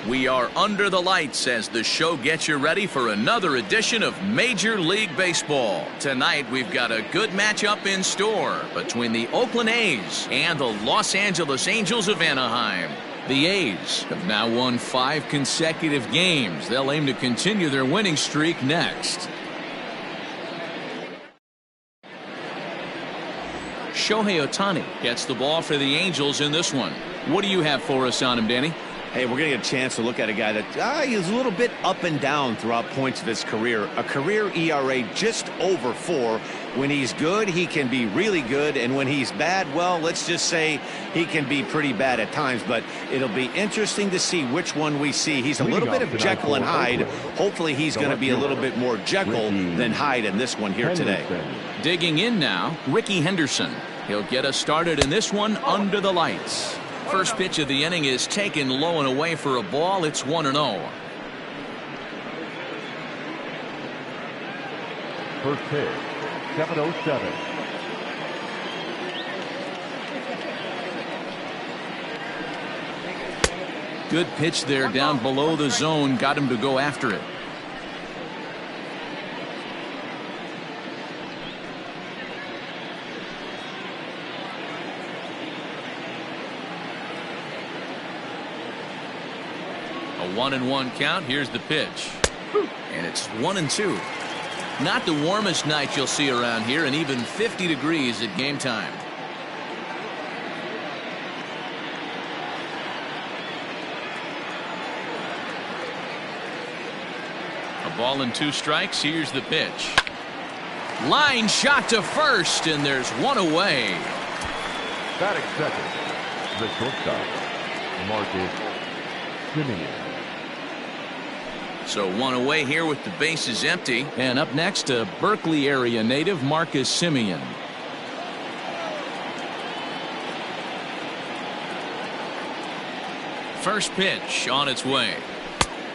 We are under the lights as the show gets you ready for another edition of Major League Baseball. Tonight we've got a good matchup in store between the Oakland A's and the Los Angeles Angels of Anaheim. The A's have now won 5 consecutive games. They'll aim to continue their winning streak next. Shohei Otani gets the ball for the Angels in this one. What do you have for us on him, Danny? Hey, we're going to get a chance to look at a guy that he's a little bit up and down throughout points of his career. A career ERA just over 4. When he's good, he can be really good. And when he's bad, well, let's just say he can be pretty bad at times. But it'll be interesting to see which one we see. He's a little bit of Jekyll and Hyde. Hopefully he's going to be a little bit more Jekyll than Hyde in this one here today. Digging in now, Ricky Henderson. He'll get us started in this one under the lights. First pitch of the inning is taken low and away for a ball. It's 1-0. First pitch, 7:07. Good pitch there down below the zone. Got him to go after it. A 1-1 count. Here's the pitch. And it's 1-2. Not the warmest night you'll see around here, and even 50 degrees at game time. A ball and 2 strikes. Here's the pitch. Line shot to first, and there's one away. Batting second, the shortstop, Marcus Semien. So one away here with the bases empty. And up next, a Berkeley area native, Marcus Semien. First pitch on its way.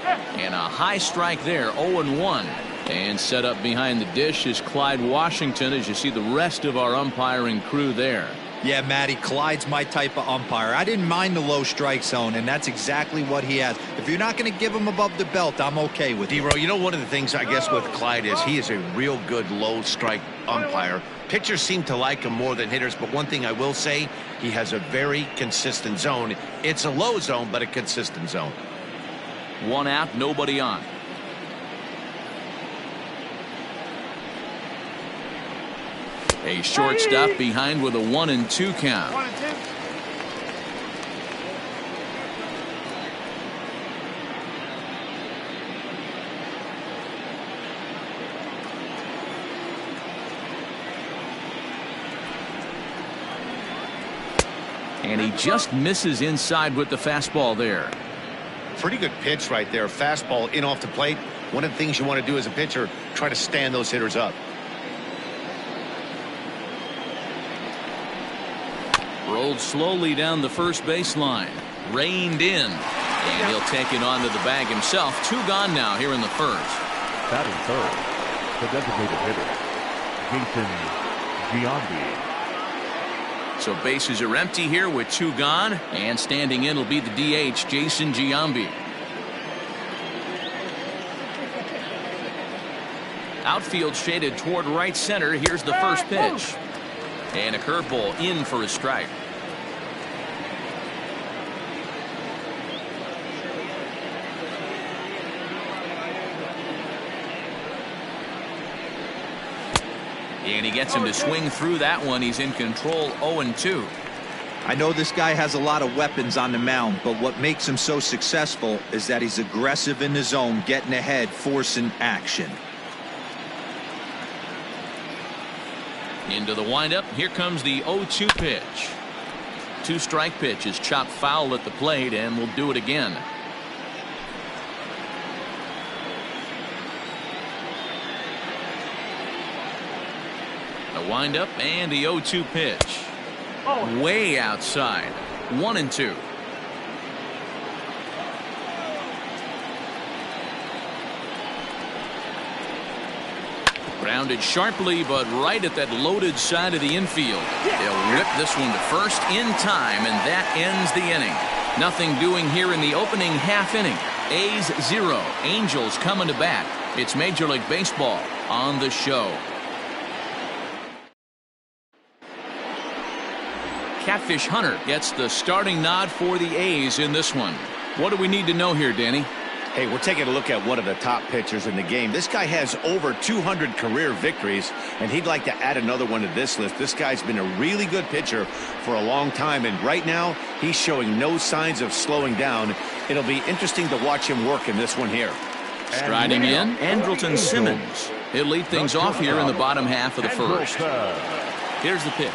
And a high strike there, 0-1. And set up behind the dish is Clyde Washington, as you see the rest of our umpiring crew there. Yeah, Matty, Clyde's my type of umpire. I didn't mind the low strike zone, and that's exactly what he has. If you're not going to give him above the belt, I'm okay with it. D-Row, you know, one of the things I guess with Clyde is he is a real good low strike umpire. Pitchers seem to like him more than hitters, but one thing I will say, he has a very consistent zone. It's a low zone, but a consistent zone. 1 out, nobody on. A shortstop behind with a 1-2 count. And he just misses inside with the fastball there. Pretty good pitch right there. Fastball in off the plate. One of the things you want to do as a pitcher, try to stand those hitters up. Rolled slowly down the first baseline. Reined in. And he'll take it onto the bag himself. 2 gone now here in the first. Batting third, the designated hitter, Giambi. So bases are empty here with 2 gone. And standing in will be the DH, Jason Giambi. Outfield shaded toward right center. Here's the first pitch. And a curveball in for a strike. And he gets him to swing through that one. He's in control, 0-2. I know this guy has a lot of weapons on the mound, but what makes him so successful is that he's aggressive in the zone, getting ahead, forcing action. Into the windup. Here comes the 0-2 pitch. 2 strike pitch is chopped foul at the plate, and we'll do it again. The windup and the 0-2 pitch. Way outside. 1-2. Grounded sharply, but right at that loaded side of the infield. They'll whip this one to first in time, and that ends the inning. Nothing doing here in the opening half inning. A's 0, Angels coming to bat. It's Major League Baseball on the show. Catfish Hunter gets the starting nod for the A's in this one. What do we need to know here, Danny? Hey, we're taking a look at one of the top pitchers in the game. This guy has over 200 career victories, and he'd like to add another one to this list. This guy's been a really good pitcher for a long time, and right now he's showing no signs of slowing down. It'll be interesting to watch him work in this one here. Striding in, Andrelton Simmons. He'll lead things off here in the bottom half of the first. Here's the pitch.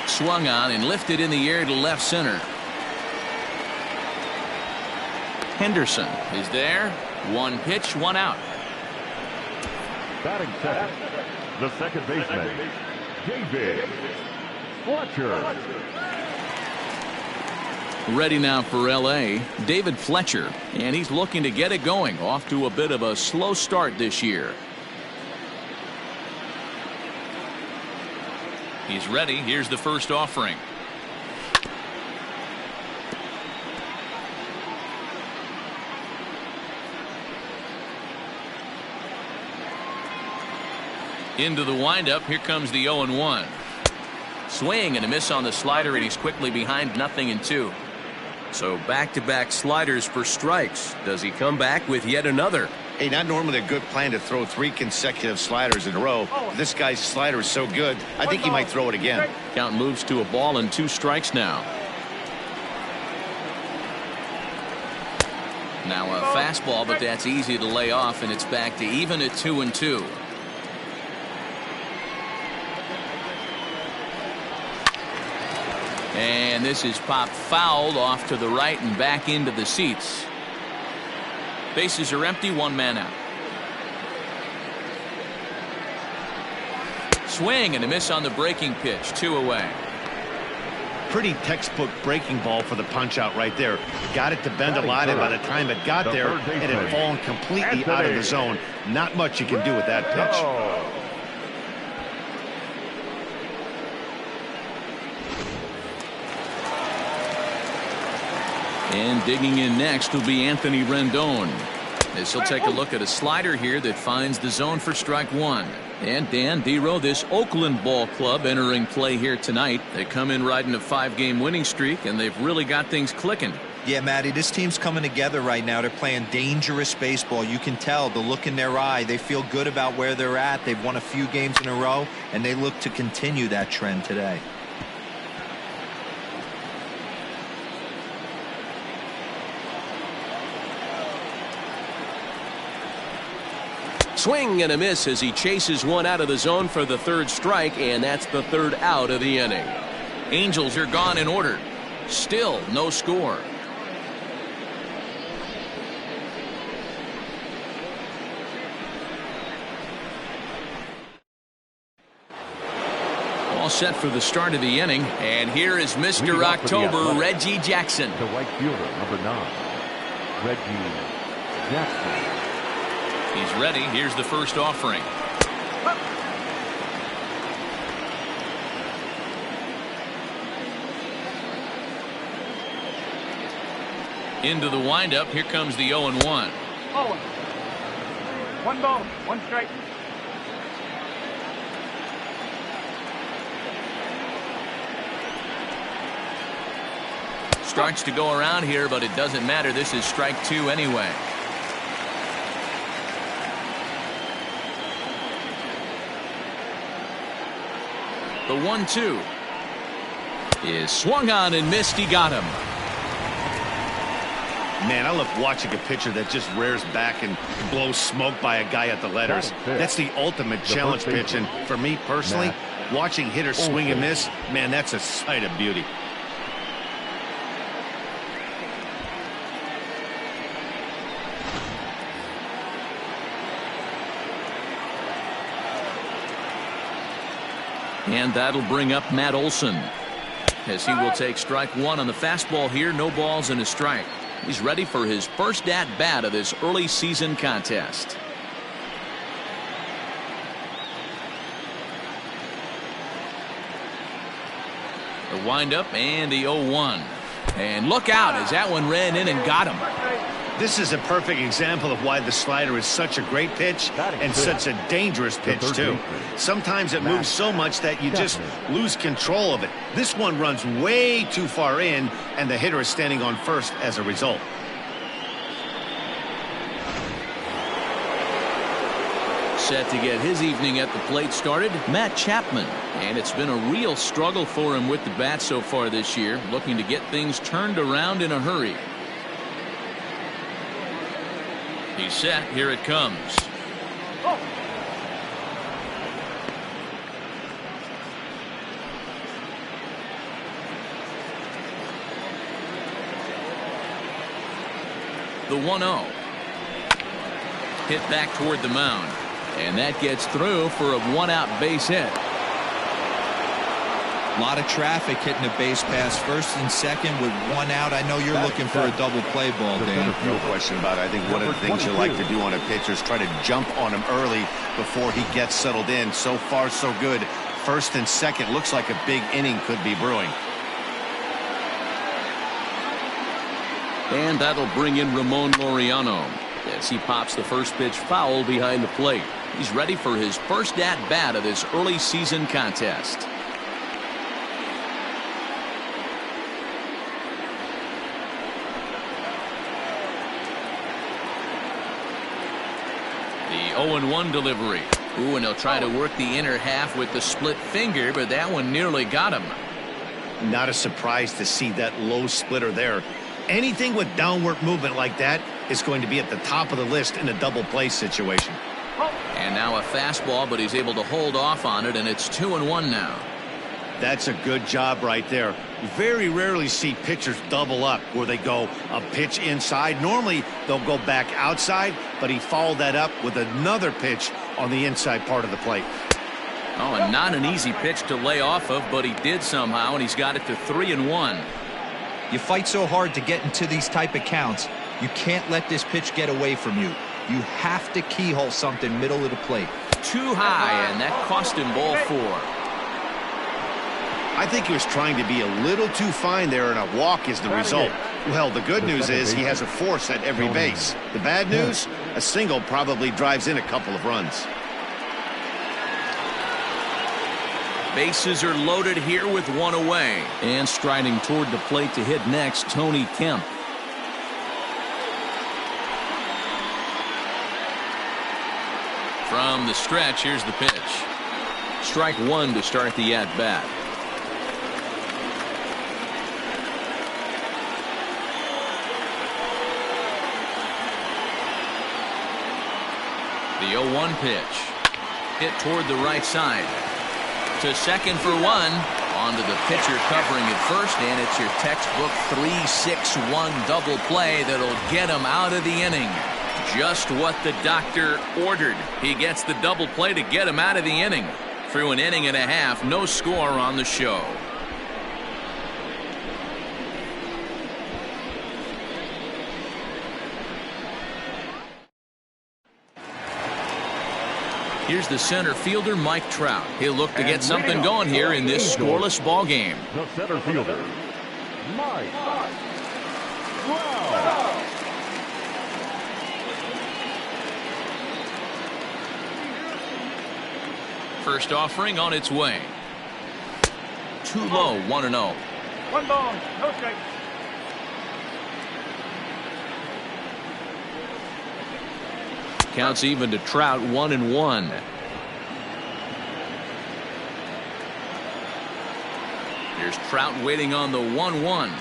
Swung on and lifted in the air to left center. Henderson is there. One pitch, one out. Batting second, the second baseman, Giambi. Fletcher. Ready now for L.A., David Fletcher, and he's looking to get it going. Off to a bit of a slow start this year. He's ready. Here's the first offering. Into the windup. Here comes the 0-1. Swing and a miss on the slider, and he's quickly behind 0-2. So back-to-back sliders for strikes. Does he come back with yet another? Hey, not normally a good plan to throw 3 consecutive sliders in a row. This guy's slider is so good, I think he might throw it again. Count moves to a ball and 2 strikes now. Now a fastball, but that's easy to lay off, and it's back to even at 2-2. And this is popped fouled off to the right and back into the seats. Bases are empty, 1 man out. Swing and a miss on the breaking pitch, 2 away. Pretty textbook breaking ball for the punch out right there. Got it to bend a lot, and by the time it got there, it had fallen completely out of the zone. Not much you can do with that pitch. And digging in next will be Anthony Rendon, as he'll take a look at a slider here that finds the zone for strike 1. And Dan Dero, this Oakland ball club entering play here tonight. They come in riding a 5-game winning streak, and they've really got things clicking. Yeah, Matty, this team's coming together right now. They're playing dangerous baseball. You can tell the look in their eye. They feel good about where they're at. They've won a few games in a row, and they look to continue that trend today. Swing and a miss as he chases one out of the zone for the 3rd strike, and that's the 3rd out of the inning. Angels are gone in order. Still no score. All set for the start of the inning, and here is Mr. October, Reggie Jackson. The right fielder, number 9, Reggie Jackson. He's ready. Here's the first offering. Into the windup. Here comes the 0-1. 1 ball, 1 strike. Starts to go around here, but it doesn't matter. This is strike 2 anyway. The 1-2 is swung on and missed. He got him. Man, I love watching a pitcher that just rears back and blows smoke by a guy at the letters. That's the ultimate challenge pitch, and for me personally, watching hitters swing and miss, man, that's a sight of beauty. And that'll bring up Matt Olson, as he will take strike 1 on the fastball here. No balls and a strike. He's ready for his first at-bat of this early season contest. The windup and the 0-1. And look out as that one ran in and got him. This is a perfect example of why the slider is such a great pitch and such a dangerous pitch, too. Sometimes it moves so much that you just lose control of it. This one runs way too far in, and the hitter is standing on first as a result. Set to get his evening at the plate started, Matt Chapman. And it's been a real struggle for him with the bat so far this year, looking to get things turned around in a hurry. He's set. Here it comes. The 1-0. Hit back toward the mound. And that gets through for a one-out base hit. A lot of traffic hitting a base pass first and second with one out. I know you're looking for a double play ball, Dan. No question about it. I think one of the things you like to do on a pitcher is try to jump on him early before he gets settled in. So far, so good. First and second looks like a big inning could be brewing. And that'll bring in Ramon Laureano as he pops the first pitch foul behind the plate. He's ready for his first at-bat of this early season contest. The 0-1 delivery. Ooh, and he'll try to work the inner half with the split finger, but that one nearly got him. Not a surprise to see that low splitter there. Anything with downward movement like that is going to be at the top of the list in a double play situation. And now a fastball, but he's able to hold off on it, and it's 2-1 now. That's a good job right there. Very rarely see pitchers double up where they go a pitch inside. Normally they'll go back outside, but he followed that up with another pitch on the inside part of the plate. Oh, and not an easy pitch to lay off of, but he did somehow, and he's got it to 3-1. You fight so hard to get into these type of counts. You can't let this pitch get away from you. You have to keyhole something middle of the plate. Too high, and that cost him ball 4. I think he was trying to be a little too fine there, and a walk is the result. Well, the good news is he has a force at every base. The bad news, a single probably drives in a couple of runs. Bases are loaded here with one away. And striding toward the plate to hit next, Tony Kemp. From the stretch, here's the pitch. Strike one to start the at-bat. The 0-1 pitch. Hit toward the right side. To second for one. Onto the pitcher covering at first, and it's your textbook 3-6-1 double play that'll get him out of the inning. Just what the doctor ordered. He gets the double play to get him out of the inning. Through an inning and a half, no score on the show. Here's the center fielder, Mike Trout. He'll look to get something going here in this scoreless ball game. The center fielder, Mike Trout. First offering on its way. Too low, 1-0. 1 ball, no strikes. Counts even to Trout, 1-1. Here's Trout waiting on the 1-1.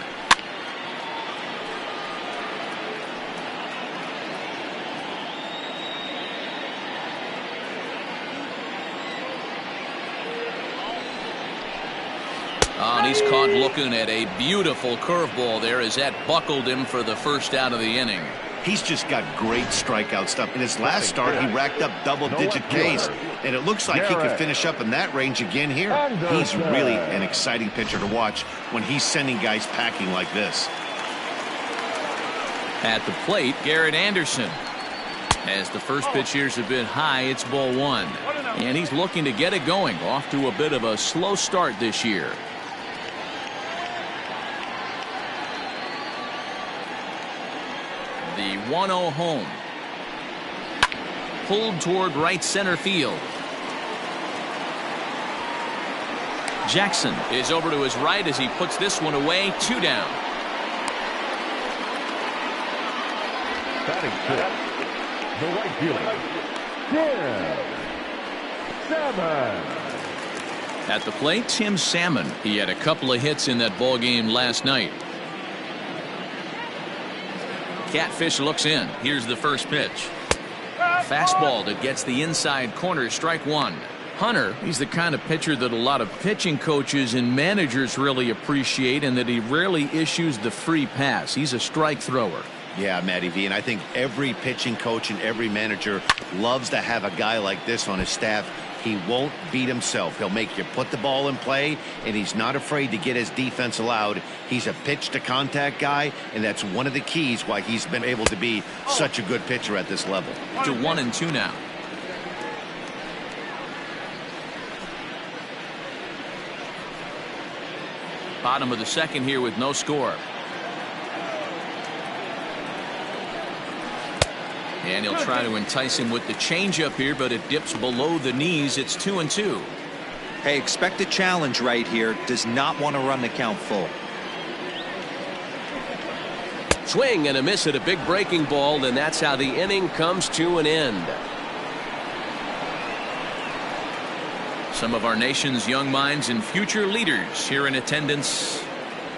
Oh, and he's caught looking at a beautiful curveball there as that buckled him for the first out of the inning. He's just got great strikeout stuff. In his last start, he racked up double-digit Ks, and it looks like he could finish up in that range again here. He's really an exciting pitcher to watch when he's sending guys packing like this. At the plate, Garrett Anderson. As the first pitch here's a bit high, it's ball 1. And he's looking to get it going. Off to a bit of a slow start this year. 1-0 home. Pulled toward right center field. Jackson is over to his right as he puts this one away. 2 down. Batting fifth, the right fielder, Tim Salmon. At the plate, Tim Salmon. He had a couple of hits in that ball game last night. Catfish looks in. Here's the first pitch. Fastball that gets the inside corner. Strike one. Hunter, he's the kind of pitcher that a lot of pitching coaches and managers really appreciate, and that he rarely issues the free pass. He's a strike thrower. Yeah, Matty V, and I think every pitching coach and every manager loves to have a guy like this on his staff. He won't beat himself. He'll make you put the ball in play, and he's not afraid to get his defense allowed. He's a pitch-to-contact guy, and that's one of the keys why he's been able to be such a good pitcher at this level. To 1-2 now. Bottom of the second here with no score. And he'll try to entice him with the changeup here, but it dips below the knees. It's 2-2. Hey, expect a challenge right here. Does not want to run the count full. Swing and a miss at a big breaking ball, and that's how the inning comes to an end. Some of our nation's young minds and future leaders here in attendance.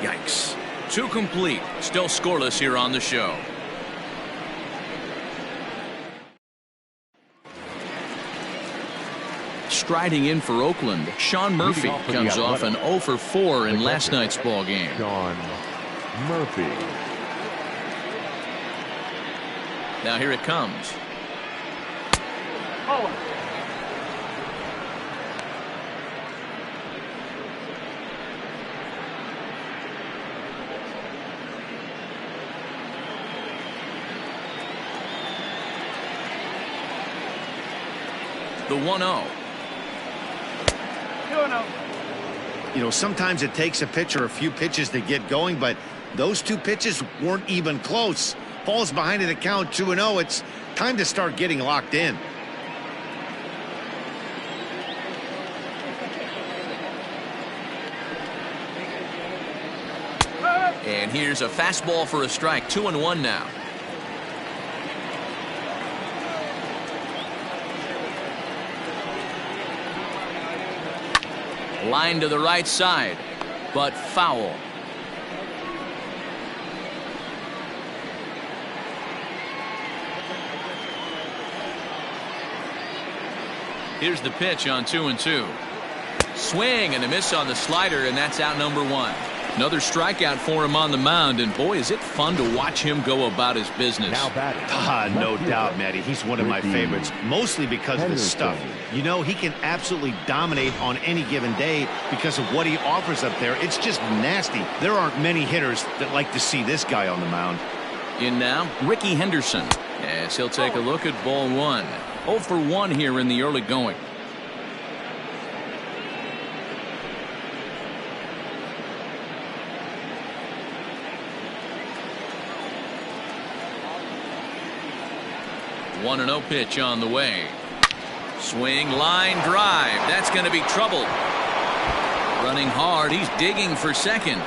Yikes. 2 complete. Still scoreless here on the show. Striding in for Oakland, Sean Murphy comes off an 0 for 4 in last night's ball game. Sean Murphy. Now here it comes. Oh. The 1-0. You know, sometimes it takes a pitcher a few pitches to get going, but those 2 pitches weren't even close. Falls behind in the count 2-0. It's time to start getting locked in. And here's a fastball for a strike. 2-1 now. Line to the right side, but foul. Here's the pitch on 2-2. Swing and a miss on the slider, and that's out number 1. Another strikeout for him on the mound, and boy, is it fun to watch him go about his business. Now batting. No doubt, Matty. He's one of my favorites, mostly because of his stuff. You know, he can absolutely dominate on any given day because of what he offers up there. It's just nasty. There aren't many hitters that like to see this guy on the mound. In now, Ricky Henderson, as he'll take a look at ball 1. 0 for 1 here in the early going. One 1-0 pitch on the way. Swing, line drive. That's going to be trouble. Running hard. He's digging for second.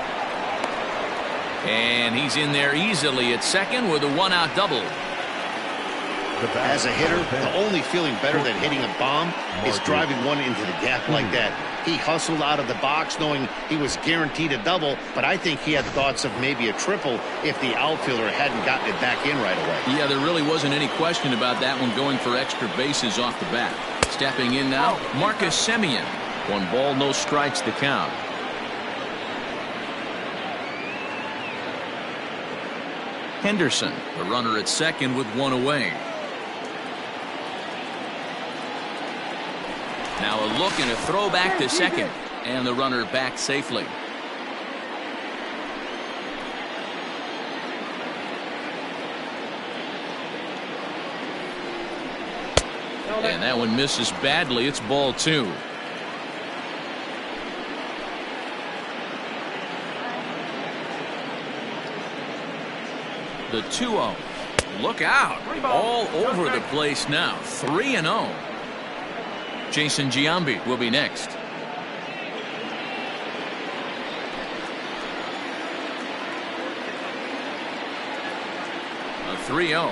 And he's in there easily at second with a 1-out double. As a hitter, the only feeling better than hitting a bomb is driving one into the gap like that. He hustled out of the box knowing he was guaranteed a double, but I think he had thoughts of maybe a triple if the outfielder hadn't gotten it back in right away. Yeah, there really wasn't any question about that one, going for extra bases off the bat. Stepping in now, Marcus Semien. 1 ball, no strikes to count. Henderson, the runner at second with 1 away. Now a look and a throw back to second, and the runner back safely. And that one misses badly. It's ball 2. The 2-0. Look out. All over the place now. 3-0. Jason Giambi will be next. A 3-0.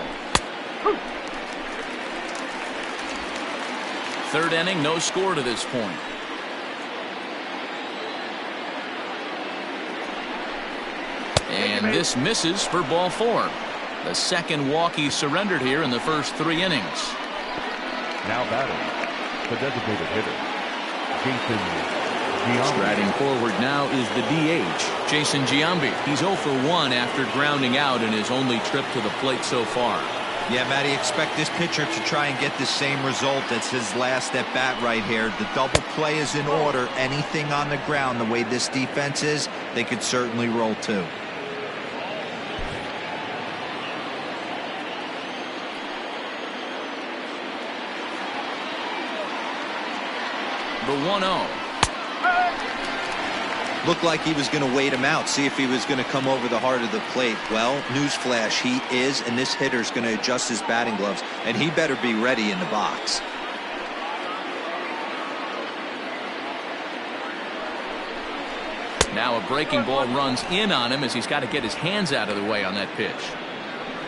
Third inning, no score to this point. And this misses for ball 4. The second walk he surrendered here in the first 3 innings. Now batting, the designated hitter, Jason Giambi. Striding forward now is the DH, Jason Giambi. He's 0 for 1 after grounding out in his only trip to the plate so far. Yeah, Matty, expect this pitcher to try and get the same result as his last at bat right here. The double play is in order. Anything on the ground, the way this defense is, they could certainly roll too. The 1-0. Looked like he was going to wait him out, see if he was going to come over the heart of the plate. Well, newsflash, he is, and this hitter's going to adjust his batting gloves, and he better be ready in the box. Now a breaking ball runs in on him as he's got to get his hands out of the way on that pitch.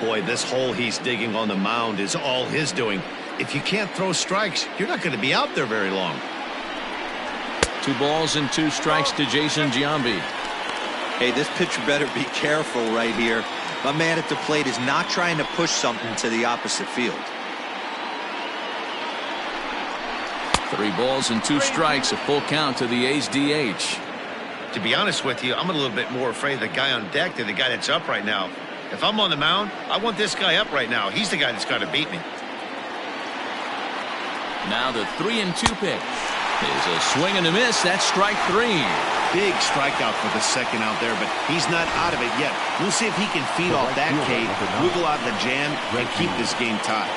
Boy, this hole he's digging on the mound is all his doing. If you can't throw strikes, you're not going to be out there very long. 2 balls and 2 strikes to Jason Giambi. Hey, this pitcher better be careful right here. My man at the plate is not trying to push something to the opposite field. 3 balls and 2 strikes, a full count to the A's DH. To be honest with you, I'm a little bit more afraid of the guy on deck than the guy that's up right now. If I'm on the mound, I want this guy up right now. He's the guy that's got to beat me. Now the 3-2 pitch is a swing and a miss. That's strike 3. Big strikeout for the second out there, but he's not out of it yet. We'll see if he can feed off that K, wiggle out the jam, and keep this game tied.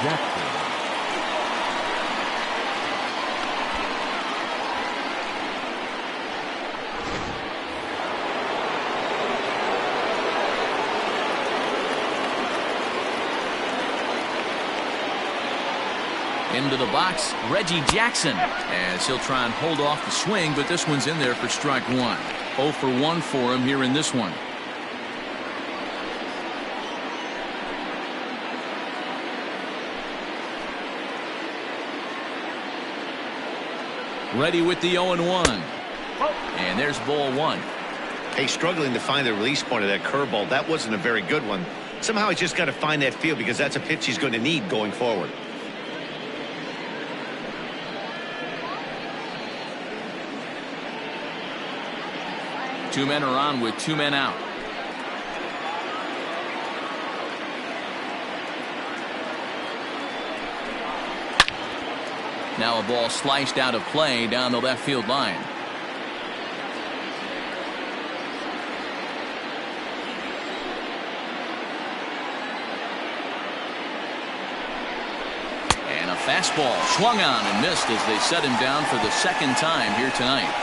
Into the box, Reggie Jackson, as he'll try and hold off the swing, but this one's in there for strike 1. 0 for 1 for him here in this one. Ready with the 0-1. And there's ball 1. Hey, struggling to find the release point of that curveball. That wasn't a very good one. Somehow he's just got to find that feel because that's a pitch he's going to need going forward. Two men are on with 2 men out. Now a ball sliced out of play down the left field line. And a fastball swung on and missed as they set him down for the second time here tonight.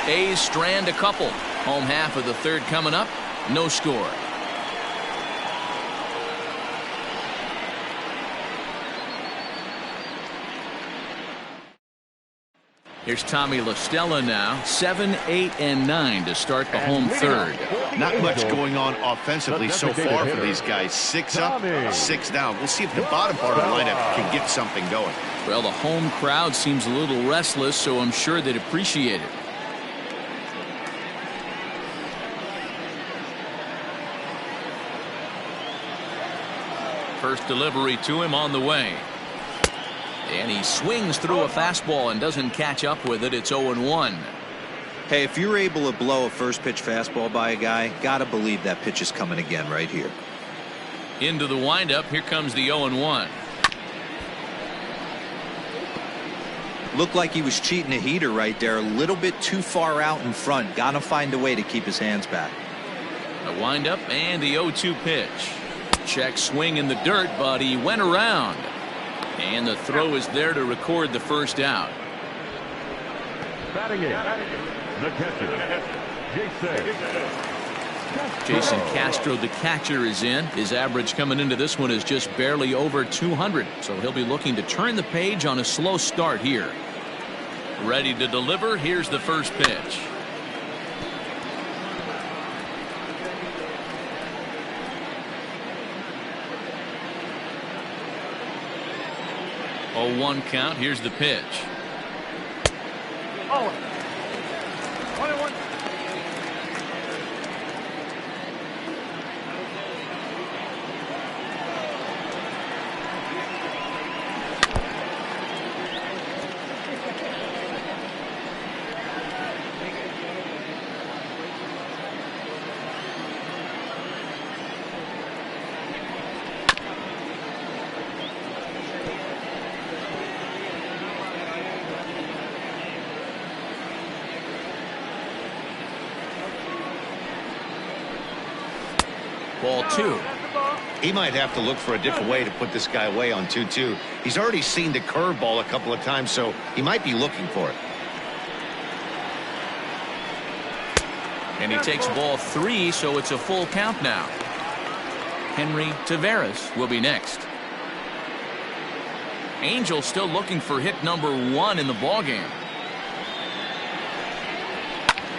A's strand a couple. Home half of the 3rd coming up. No score. Here's Tommy La Stella now. 7, 8, and 9 to start the home 3rd. Not much going on offensively so far for these guys. 6 up, 6 down. We'll see if the bottom part of the lineup can get something going. Well, the home crowd seems a little restless, so I'm sure they'd appreciate it. First delivery to him on the way. And he swings through a fastball and doesn't catch up with it. It's 0-1. Hey, if you're able to blow a first pitch fastball by a guy, gotta believe that pitch is coming again right here. Into the windup. Here comes the 0-1. Looked like he was cheating a heater right there. A little bit too far out in front. Gotta find a way to keep his hands back. The windup and the 0-2 pitch. Check swing in the dirt, but he went around. And the throw is there to record the first out. Batting in, the catcher, Jason Jason Castro, the catcher, is in. His average coming into this one is just barely over 200. So he'll be looking to turn the page on a slow start here. Ready to deliver. Here's the first pitch. Oh, 1 count. Here's the pitch. Oh. 1-1. Ball 2. He might have to look for a different way to put this guy away on 2-2. He's already seen the curveball a couple of times, so he might be looking for it. And he takes ball 3, so it's a full count now. Henry Taveras will be next. Angels still looking for hit number 1 in the ballgame.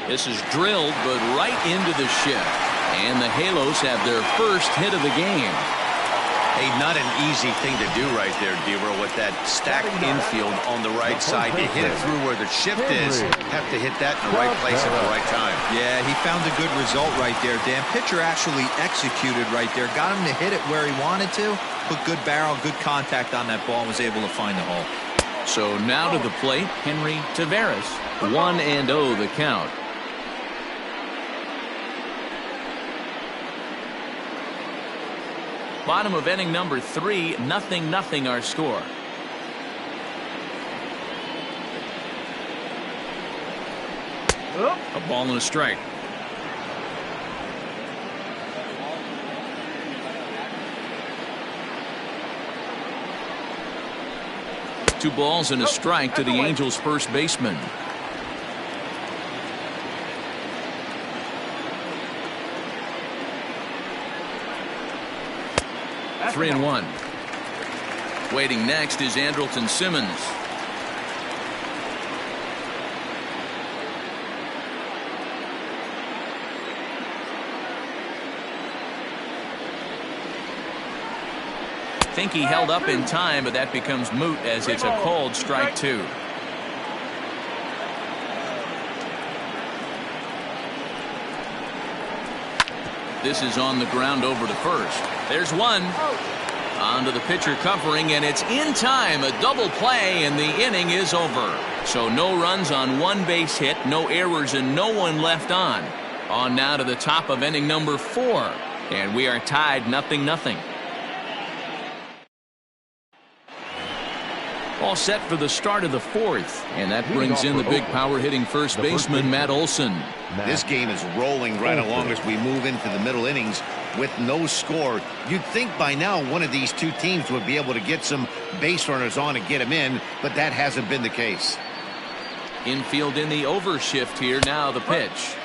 This is drilled, but right into the shift. And the Halos have their first hit of the game. Hey, not an easy thing to do right there, Dero, with that stacked infield on the right side. To hit it through where the shift is, have to hit that in the right place at the right time. Yeah, he found a good result right there, Dan. Pitcher actually executed right there. Got him to hit it where he wanted to. Put good barrel, good contact on that ball, and was able to find the hole. So now to the plate, Henry Taveras. 1-0 the count. Bottom of inning number 3, 0-0 our score. A ball and a strike. Two balls and a strike to the Angels' first baseman. Three and 1. Waiting next is Andrelton Simmons. Think he held up in time, but that becomes moot as it's a called strike 2. This is on the ground over to first. There's one. On to the pitcher covering, and it's in time. A double play, and the inning is over. So no runs on 1 base hit, no errors, and no one left on. On now to the top of inning number 4. And we are tied 0-0. All set for the start of the 4th. And that brings in the big power hitting first baseman, Matt Olson. This game is rolling right along as we move into the middle innings with no score. You'd think by now one of these two teams would be able to get some base runners on and get them in, but that hasn't been the case. Infield in the overshift here. Now the pitch.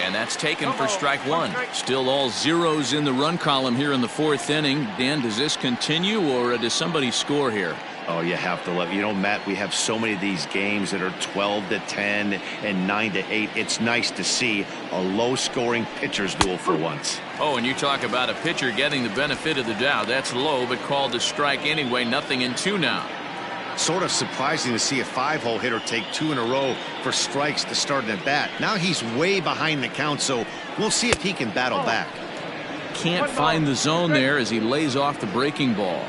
And that's taken for strike 1. Still all zeros in the run column here in the 4th inning. Dan, does this continue, or does somebody score here? Oh, you have to love, Matt, we have so many of these games that are 12-10 and 9-8. It's nice to see a low-scoring pitcher's duel for once. Oh, and you talk about a pitcher getting the benefit of the doubt. That's low, but called to strike anyway. 0-2 now. Sort of surprising to see a 5-hole hitter take 2 in a row for strikes to start an at-bat. Now he's way behind the count, so we'll see if he can battle back. Can't find the zone there as he lays off the breaking ball.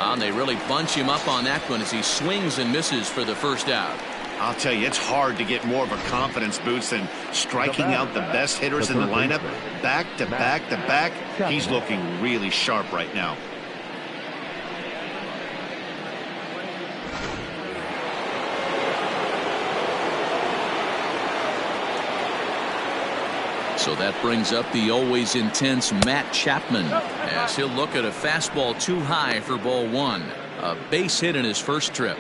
And they really bunch him up on that one as he swings and misses for the first out. I'll tell you, it's hard to get more of a confidence boost than striking out the best hitters in the lineup back to back to back. He's looking really sharp right now. So that brings up the always intense Matt Chapman as he'll look at a fastball too high for ball 1. A base hit in his first trip.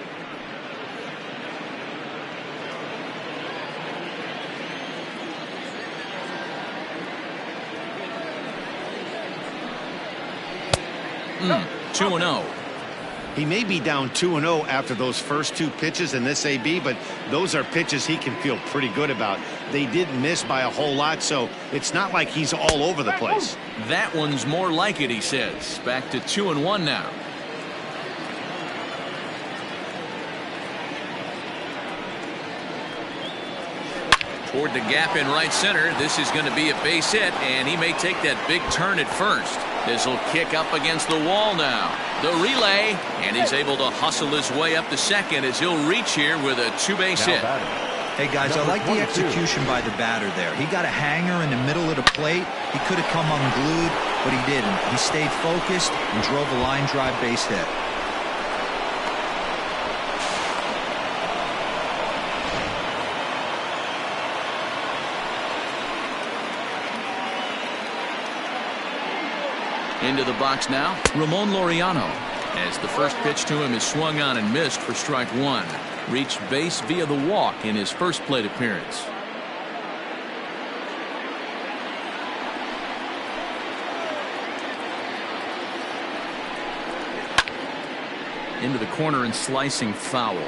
2-0. He may be down 2-0 after those first two pitches in this AB, but those are pitches he can feel pretty good about. They didn't miss by a whole lot, so it's not like he's all over the place. That one's more like it, he says. Back to 2-1 now. Toward the gap in right center. This is going to be a base hit, and he may take that big turn at first. This will kick up against the wall now. The relay, and he's able to hustle his way up to second as he'll reach here with a two-base hit. Hey, guys, I like the execution by the batter there. He got a hanger in the middle of the plate. He could have come unglued, but he didn't. He stayed focused and drove a line drive base hit. Into the box now, Ramon Laureano, as the first pitch to him is swung on and missed for strike one. Reached base via the walk in his first plate appearance. Into the corner and slicing foul.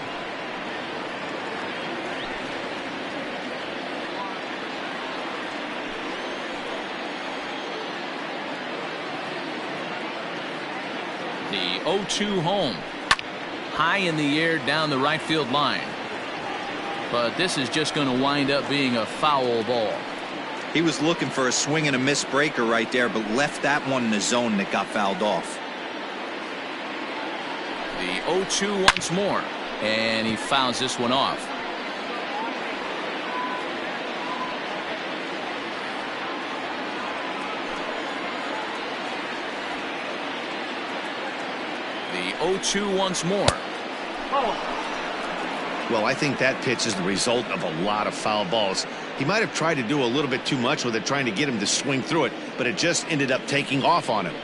The 0-2 home. High in the air down the right field line. But this is just going to wind up being a foul ball. He was looking for a swing and a miss breaker right there, but left that one in the zone that got fouled off. The 0-2 once more. And he fouls this one off. The 0-2 once more. Well, I think that pitch is the result of a lot of foul balls. He might have tried to do a little bit too much with it, trying to get him to swing through it, but it just ended up taking off on him.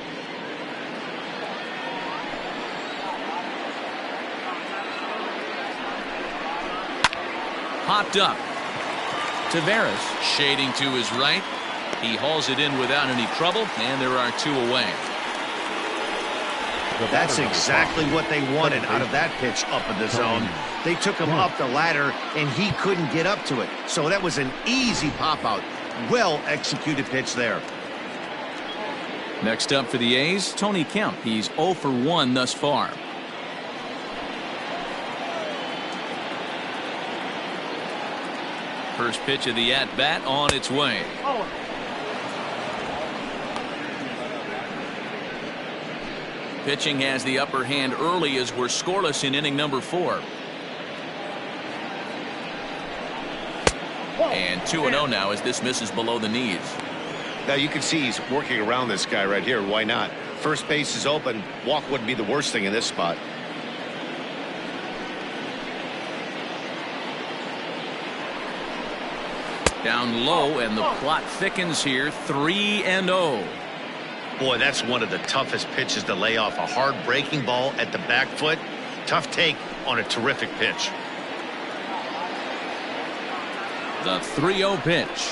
Popped up. Tavares shading to his right. He hauls it in without any trouble, and there are two away. That's exactly what they wanted out of that pitch up in the zone. They took him up the ladder, and he couldn't get up to it. So that was an easy pop-out. Well-executed pitch there. Next up for the A's, Tony Kemp. He's 0 for 1 thus far. First pitch of the at-bat on its way. Pitching has the upper hand early as we're scoreless in inning number 4. And 2-0 now as this misses below the knees. Now you can see he's working around this guy right here. Why not? First base is open. Walk wouldn't be the worst thing in this spot. Down low, and the plot thickens here. 3-0. Boy, that's one of the toughest pitches to lay off. A hard breaking ball at the back foot. Tough take on a terrific pitch. The 3-0 pitch.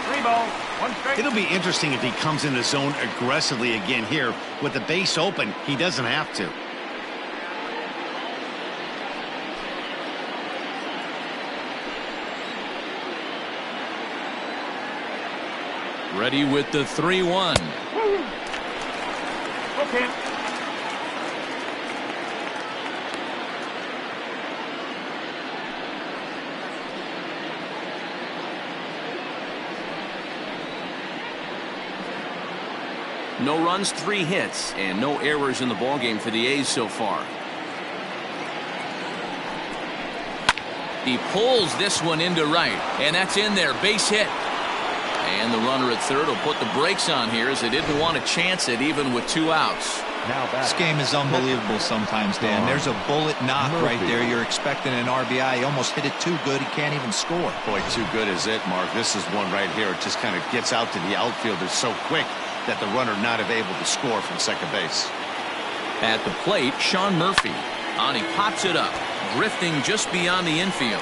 3 ball, 1 strike. It'll be interesting if he comes in the zone aggressively again here. With the base open, he doesn't have to. Ready with the 3-1. Okay. No runs, 3 hits, and no errors in the ballgame for the A's so far. He pulls this one into right, and that's in there. Base hit. And the runner at third will put the brakes on here as they didn't want to chance it even with 2 outs. This game is unbelievable sometimes, Dan. There's a bullet knock right there. You're expecting an RBI. He almost hit it too good. He can't even score. Boy, too good is it, Mark. This is one right here. It just kind of gets out to the outfielder so quick that the runner not able to score from second base. At the plate, Sean Murphy. On he pops it up, drifting just beyond the infield.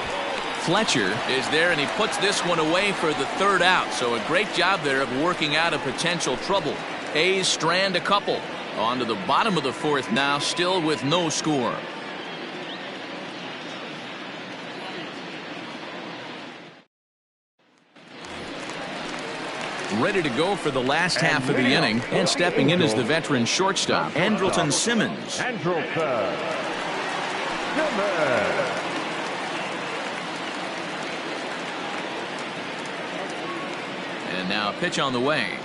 Fletcher is there, and he puts this one away for the third out. So a great job there of working out a potential trouble. A's strand a couple. On to the bottom of the fourth now, still with no score. Ready to go for the last half of the inning, and stepping in is the veteran shortstop, Andrelton Simmons. Andrelton Simmons. And now a pitch on the way.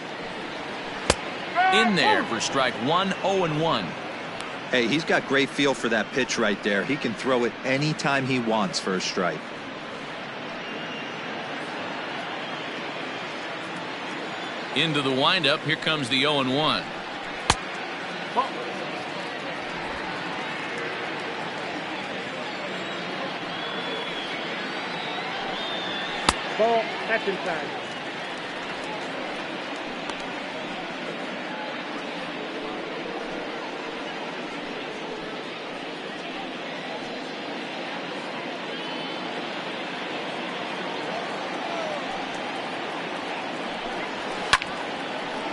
In there for strike one, 0-1. Hey, he's got great feel for that pitch right there. He can throw it anytime he wants for a strike. Into the windup. Here comes the 0-1. Ball. That's inside.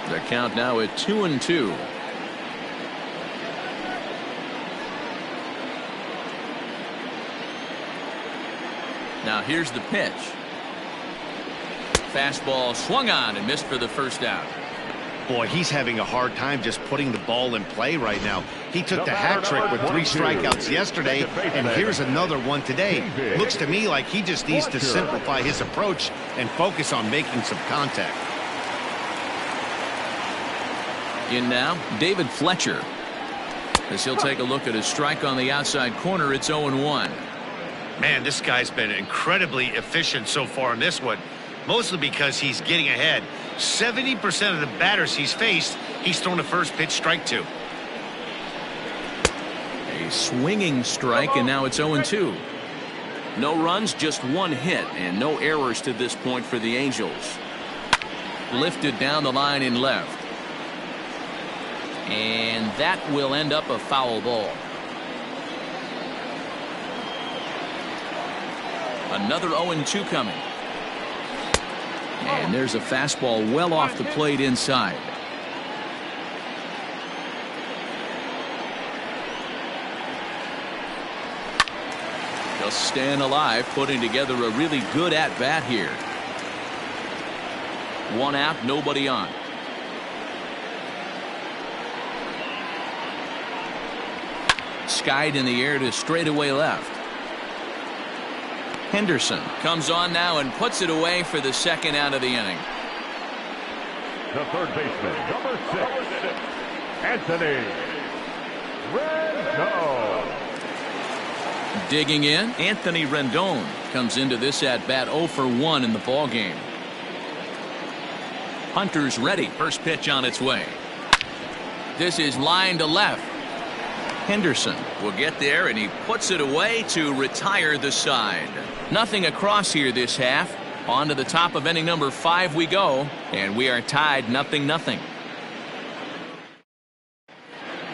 The count now at 2-2. Now here's the pitch. Fastball swung on and missed for the first out. Boy, he's having a hard time just putting the ball in play right now. He took the hat trick with 3 strikeouts yesterday, and here's another one today. Looks to me like he just needs to simplify his approach and focus on making some contact. In now, David Fletcher. As he'll take a look at a strike on the outside corner, it's 0-1. Man, this guy's been incredibly efficient so far in this one, mostly because he's getting ahead. 70% of the batters he's faced, he's thrown a first pitch strike to. A swinging strike, and now it's 0-2. No runs, just 1 hit, and no errors to this point for the Angels. Lifted down the line in left. And that will end up a foul ball. Another 0-2 coming. And there's a fastball well off the plate inside. Just staying alive, putting together a really good at-bat here. 1 out, nobody on. Skied in the air to straightaway left. Henderson comes on now and puts it away for the second out of the inning. The third baseman, number 6, Anthony Rendon. Digging in, Anthony Rendon comes into this at-bat 0 for 1 in the ballgame. Hunter's ready. First pitch on its way. This is line to left. Henderson will get there, and he puts it away to retire the side. Nothing across here this half. On to the top of inning number 5 we go, and we are tied 0-0.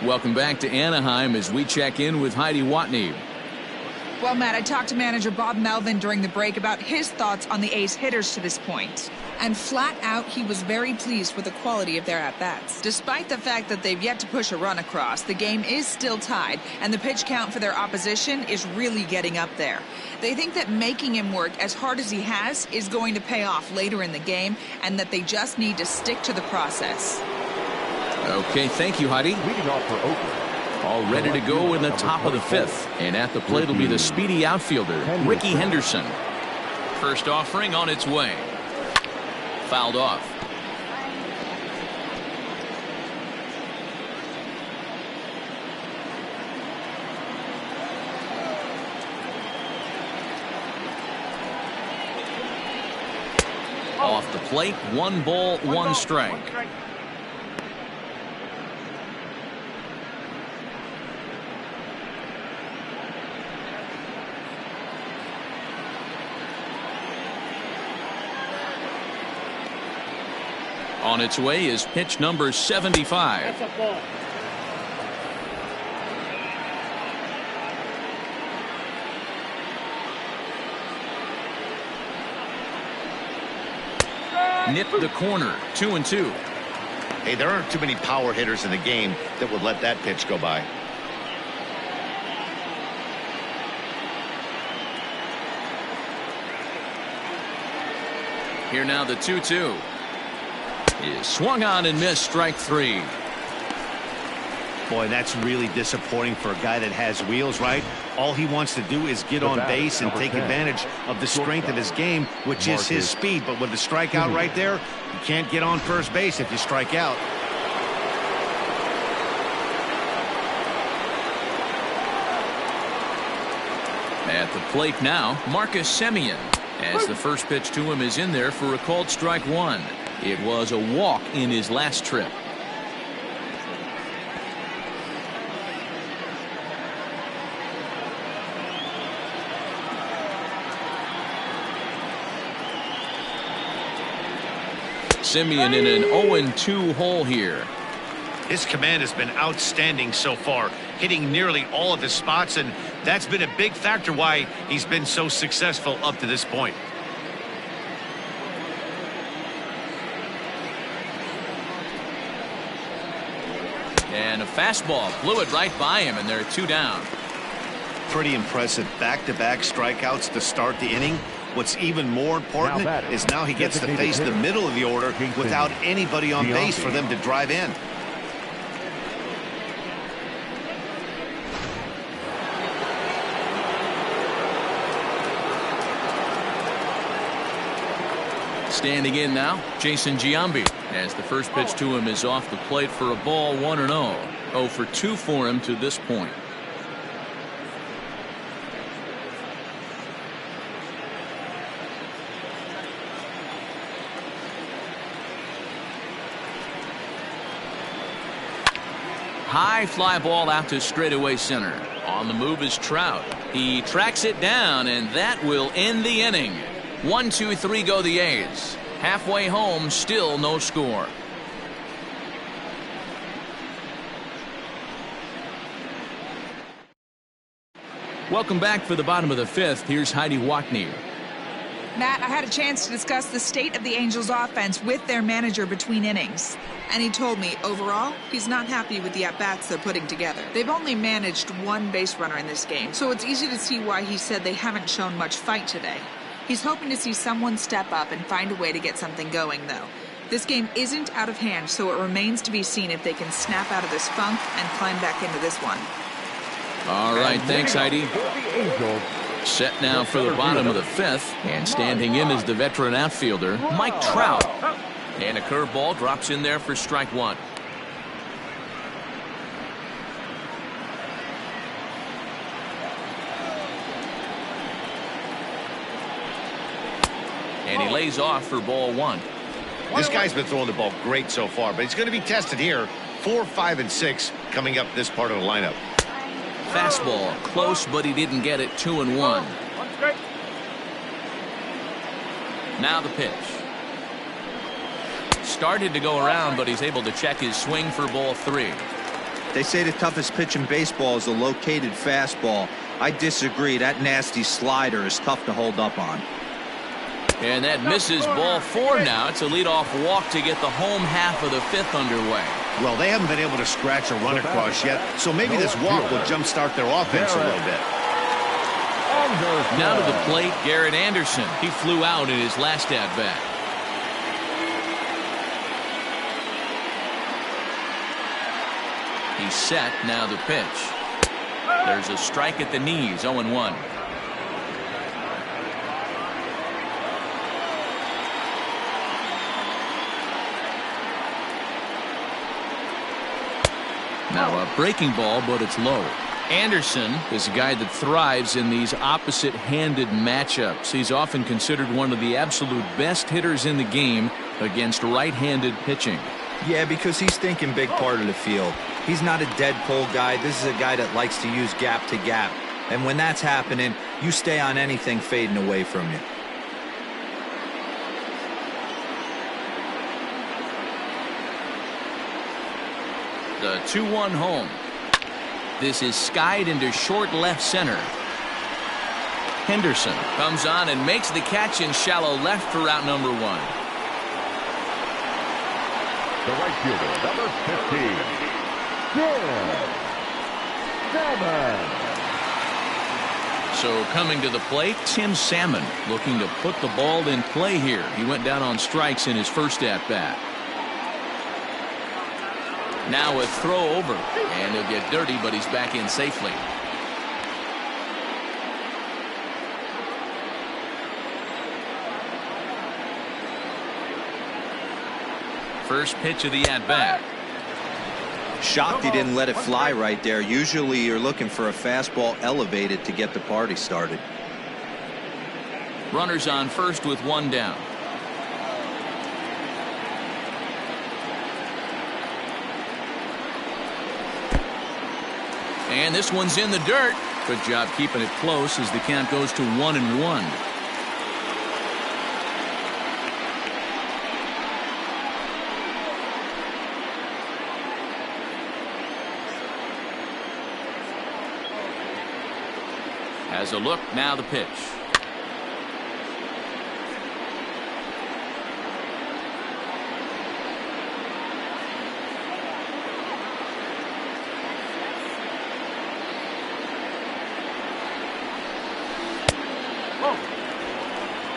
Welcome back to Anaheim as we check in with Heidi Watney. Well, Matt, I talked to manager Bob Melvin during the break about his thoughts on the A's hitters to this point. And flat out, he was very pleased with the quality of their at-bats. Despite the fact that they've yet to push a run across, the game is still tied, and the pitch count for their opposition is really getting up there. They think that making him work as hard as he has is going to pay off later in the game, and that they just need to stick to the process. Okay, thank you, Heidi. Leading off for Oakland. All ready to go in the top of the 5th. And at the plate will be the speedy outfielder, Ricky Henderson. First offering on its way. Fouled off. Off the plate, 1 ball, 1 strike. On its way is pitch number 75. That's a ball. nipped the corner. 2-2. Hey, there aren't too many power hitters in the game that would let that pitch go by. Here now the 2-2 is swung on and missed. Strike 3. Boy, that's really disappointing for a guy that has wheels, right? All he wants to do is get on base and take advantage of the strength of his game, which is his speed. But with the strikeout right there, you can't get on first base if you strike out. At the plate now, Marcus Semien, as the first pitch to him is in there for a called strike 1. It was a walk in his last trip. Semien in an 0-2 hole here. His command has been outstanding so far, hitting nearly all of his spots, and that's been a big factor why he's been so successful up to this point. And a fastball blew it right by him, and they're 2 down. Pretty impressive back-to-back strikeouts to start the inning. What's even more important is now he gets to face the middle of the order without anybody on base for them to drive in. Standing in now, Jason Giambi, as the first pitch to him is off the plate for a ball. 1-0. 0 for 2 for him to this point. High fly ball out to straightaway center. On the move is Trout. He tracks it down, and that will end the inning. 1-2-3 go the A's. Halfway home, still no score. Welcome back for the bottom of the 5th. Here's Heidi Watney. Matt, I had a chance to discuss the state of the Angels offense with their manager between innings. And he told me, overall, he's not happy with the at-bats they're putting together. They've only managed 1 base runner in this game, so it's easy to see why he said they haven't shown much fight today. He's hoping to see someone step up and find a way to get something going, though. This game isn't out of hand, so it remains to be seen if they can snap out of this funk and climb back into this one. All right, thanks, Heidi. Set now for the bottom of the 5th, and standing in is the veteran outfielder, Mike Trout. And a curveball drops in there for strike 1. And he lays off for ball 1. This guy's been throwing the ball great so far, but he's going to be tested here. 4, 5, and 6 coming up this part of the lineup. Fastball close, but he didn't get it. 2-1. Now the pitch. Started to go around, but he's able to check his swing for ball 3. They say the toughest pitch in baseball is a located fastball. I disagree. That nasty slider is tough to hold up on. And that misses ball 4 now. It's a leadoff walk to get the home half of the 5th underway. Well, they haven't been able to scratch a run across yet, so maybe this walk will jumpstart their offense a little bit. Now to the plate, Garrett Anderson. He flew out in his last at-bat. He's set. Now the pitch. There's a strike at the knees. 0-1. Now a breaking ball, but it's low. Anderson is a guy that thrives in these opposite-handed matchups. He's often considered one of the absolute best hitters in the game against right-handed pitching. Yeah, because he's thinking big part of the field. He's not a dead pull guy. This is a guy that likes to use gap to gap. And when that's happening, you stay on anything fading away from you. The 2-1 home. This is skied into short left center. Henderson comes on and makes the catch in shallow left for route number 1. the right fielder, number 15, Salmon. So coming to the plate, Tim Salmon looking to put the ball in play here. He went down on strikes in his first at-bat. Now a throw over, and he'll get dirty, but he's back in safely. First pitch of the at-bat. Shocked he didn't let it fly right there. Usually you're looking for a fastball elevated to get the party started. Runners on first with one down. And this one's in the dirt. Good job keeping it close as the count goes to 1-1. Has a look, now the pitch.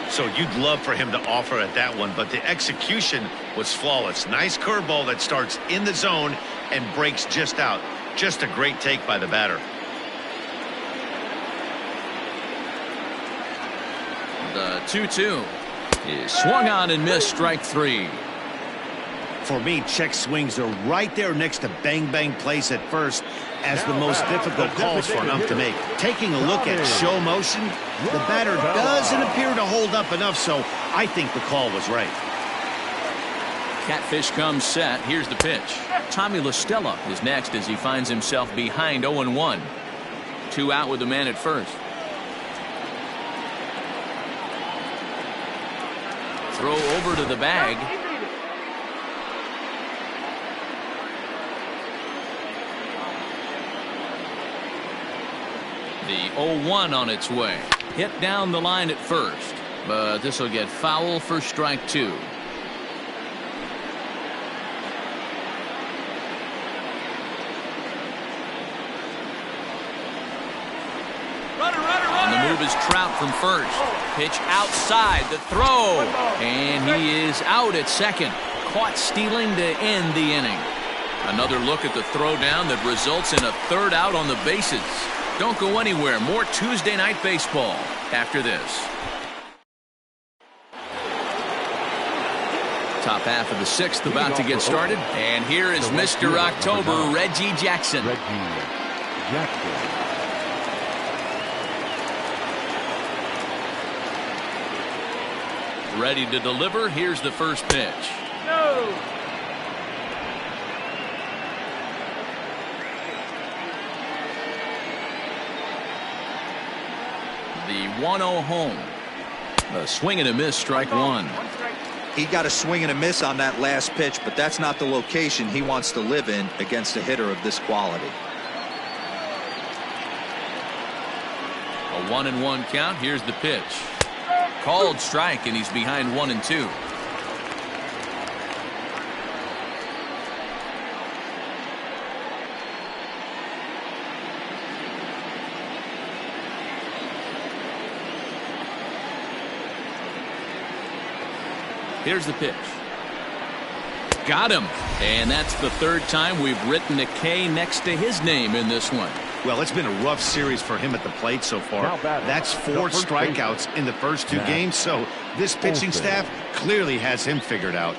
So you'd love for him to offer at that one, but the execution was flawless. Nice curveball that starts in the zone and breaks just out. Just a great take by the batter. The 2-2 is swung on and missed, strike three. For me, check swings are right there next to bang bang plays at first as the most difficult calls for an ump to make. Taking a look at show motion, the batter doesn't appear to hold up enough, so I think the call was right. Catfish comes set. Here's the pitch. Tommy La Stella is next as he finds himself behind 0-1. 2 out with the man at first. Throw over to the bag. The 0-1 on its way. Hit down the line at first, but this will get foul for strike two. On the move is Trout from first. Pitch outside, the throw, and he is out at second. Caught stealing to end the inning. Another look at the throw down that results in a third out on the bases. Don't go anywhere. More Tuesday Night Baseball after this. Top half of the sixth about to get started. And here is Mr. October, Reggie Jackson. Reggie Jackson. Ready to deliver. Here's the first pitch. No. The 1-0 home. A swing and a miss, strike one. He got a swing and a miss on that last pitch, but that's not the location he wants to live in against a hitter of this quality. A 1-1 count. Here's the pitch. Called strike, and he's behind 1-2. Here's the pitch. Got him. And that's the third time we've written a K next to his name in this one. Well, it's been a rough series for him at the plate so far. That's 4 strikeouts in the first 2 games, so this pitching staff clearly has him figured out.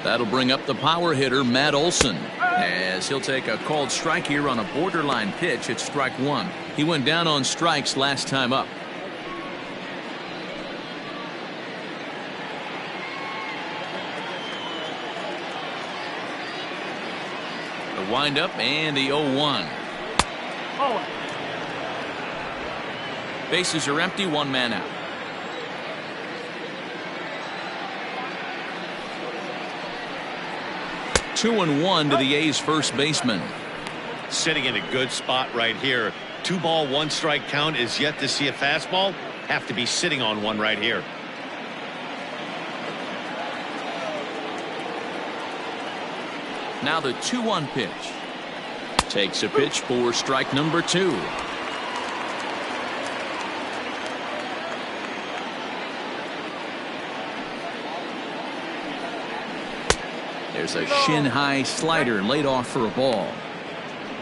That'll bring up the power hitter, Matt Olson, as he'll take a called strike here on a borderline pitch at strike one. He went down on strikes last time up. The windup and the 0-1. Bases are empty, 1 man out. Two and 1 to the A's first baseman. Sitting in a good spot right here. 2-ball, 1-strike count is yet to see a fastball. Have to be sitting on one right here. Now the 2-1 pitch. Takes a pitch for strike number 2. There's a shin-high slider laid off for a ball.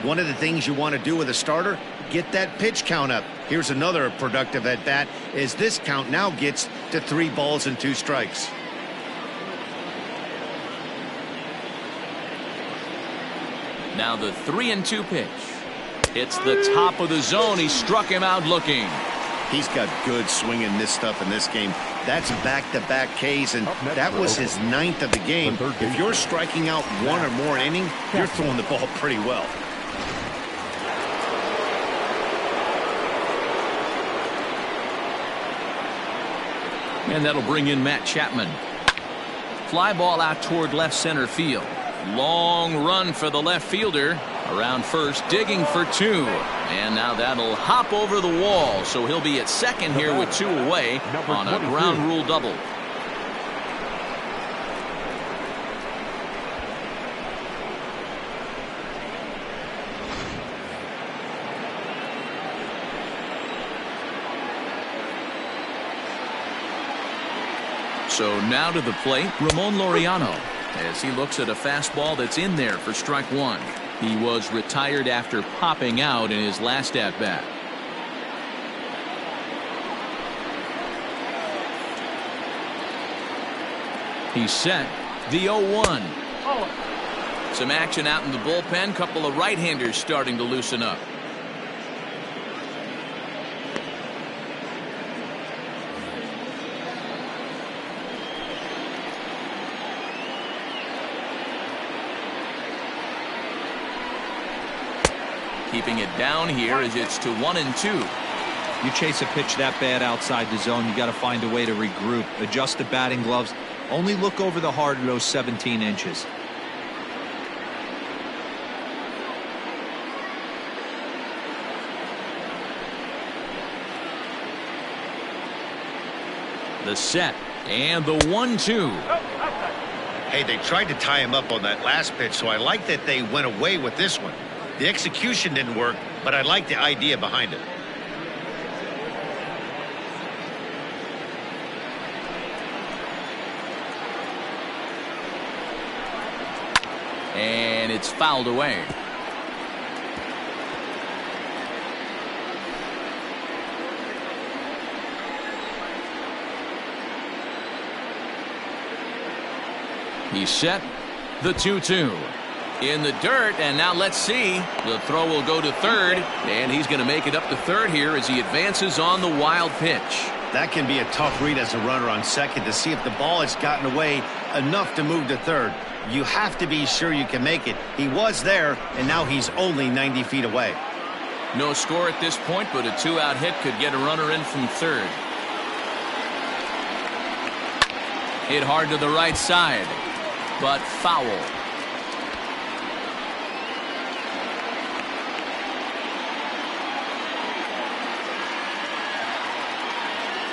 One of the things you want to do with a starter, get that pitch count up. Here's another productive at bat as this count now gets to 3 balls and 2 strikes. Now the 3-2 pitch. Hits the top of the zone. He struck him out looking. He's got good swing and miss stuff in this game. That's back-to-back Ks, and that was his 9th of the game. If you're striking out 1 or more inning, you're throwing the ball pretty well. And that'll bring in Matt Chapman. Fly ball out toward left center field. Long run for the left fielder. Around first, digging for 2. And now that'll hop over the wall. So he'll be at second here with 2 away on a ground rule double. So now to the plate, Ramon Laureano, as he looks at a fastball that's in there for strike 1. He was retired after popping out in his last at-bat. He's set. The 0-1. Some action out in the bullpen. Couple of right-handers starting to loosen up. Keeping it down here as it's to 1-2. You chase a pitch that bad outside the zone, you got to find a way to regroup, adjust the batting gloves, only look over the heart of those 17 inches. The set and the 1-2. Hey, they tried to tie him up on that last pitch, so I like that they went away with this one. The execution didn't work, but I like the idea behind it. And it's fouled away. He's set. The 2-2. In the dirt, and now let's see. The throw will go to third, and he's going to make it up to third here as he advances on the wild pitch. That can be a tough read as a runner on second to see if the ball has gotten away enough to move to third. You have to be sure you can make it. He was there, and now he's only 90 feet away. No score at this point, but a 2-out hit could get a runner in from third. Hit hard to the right side, but foul.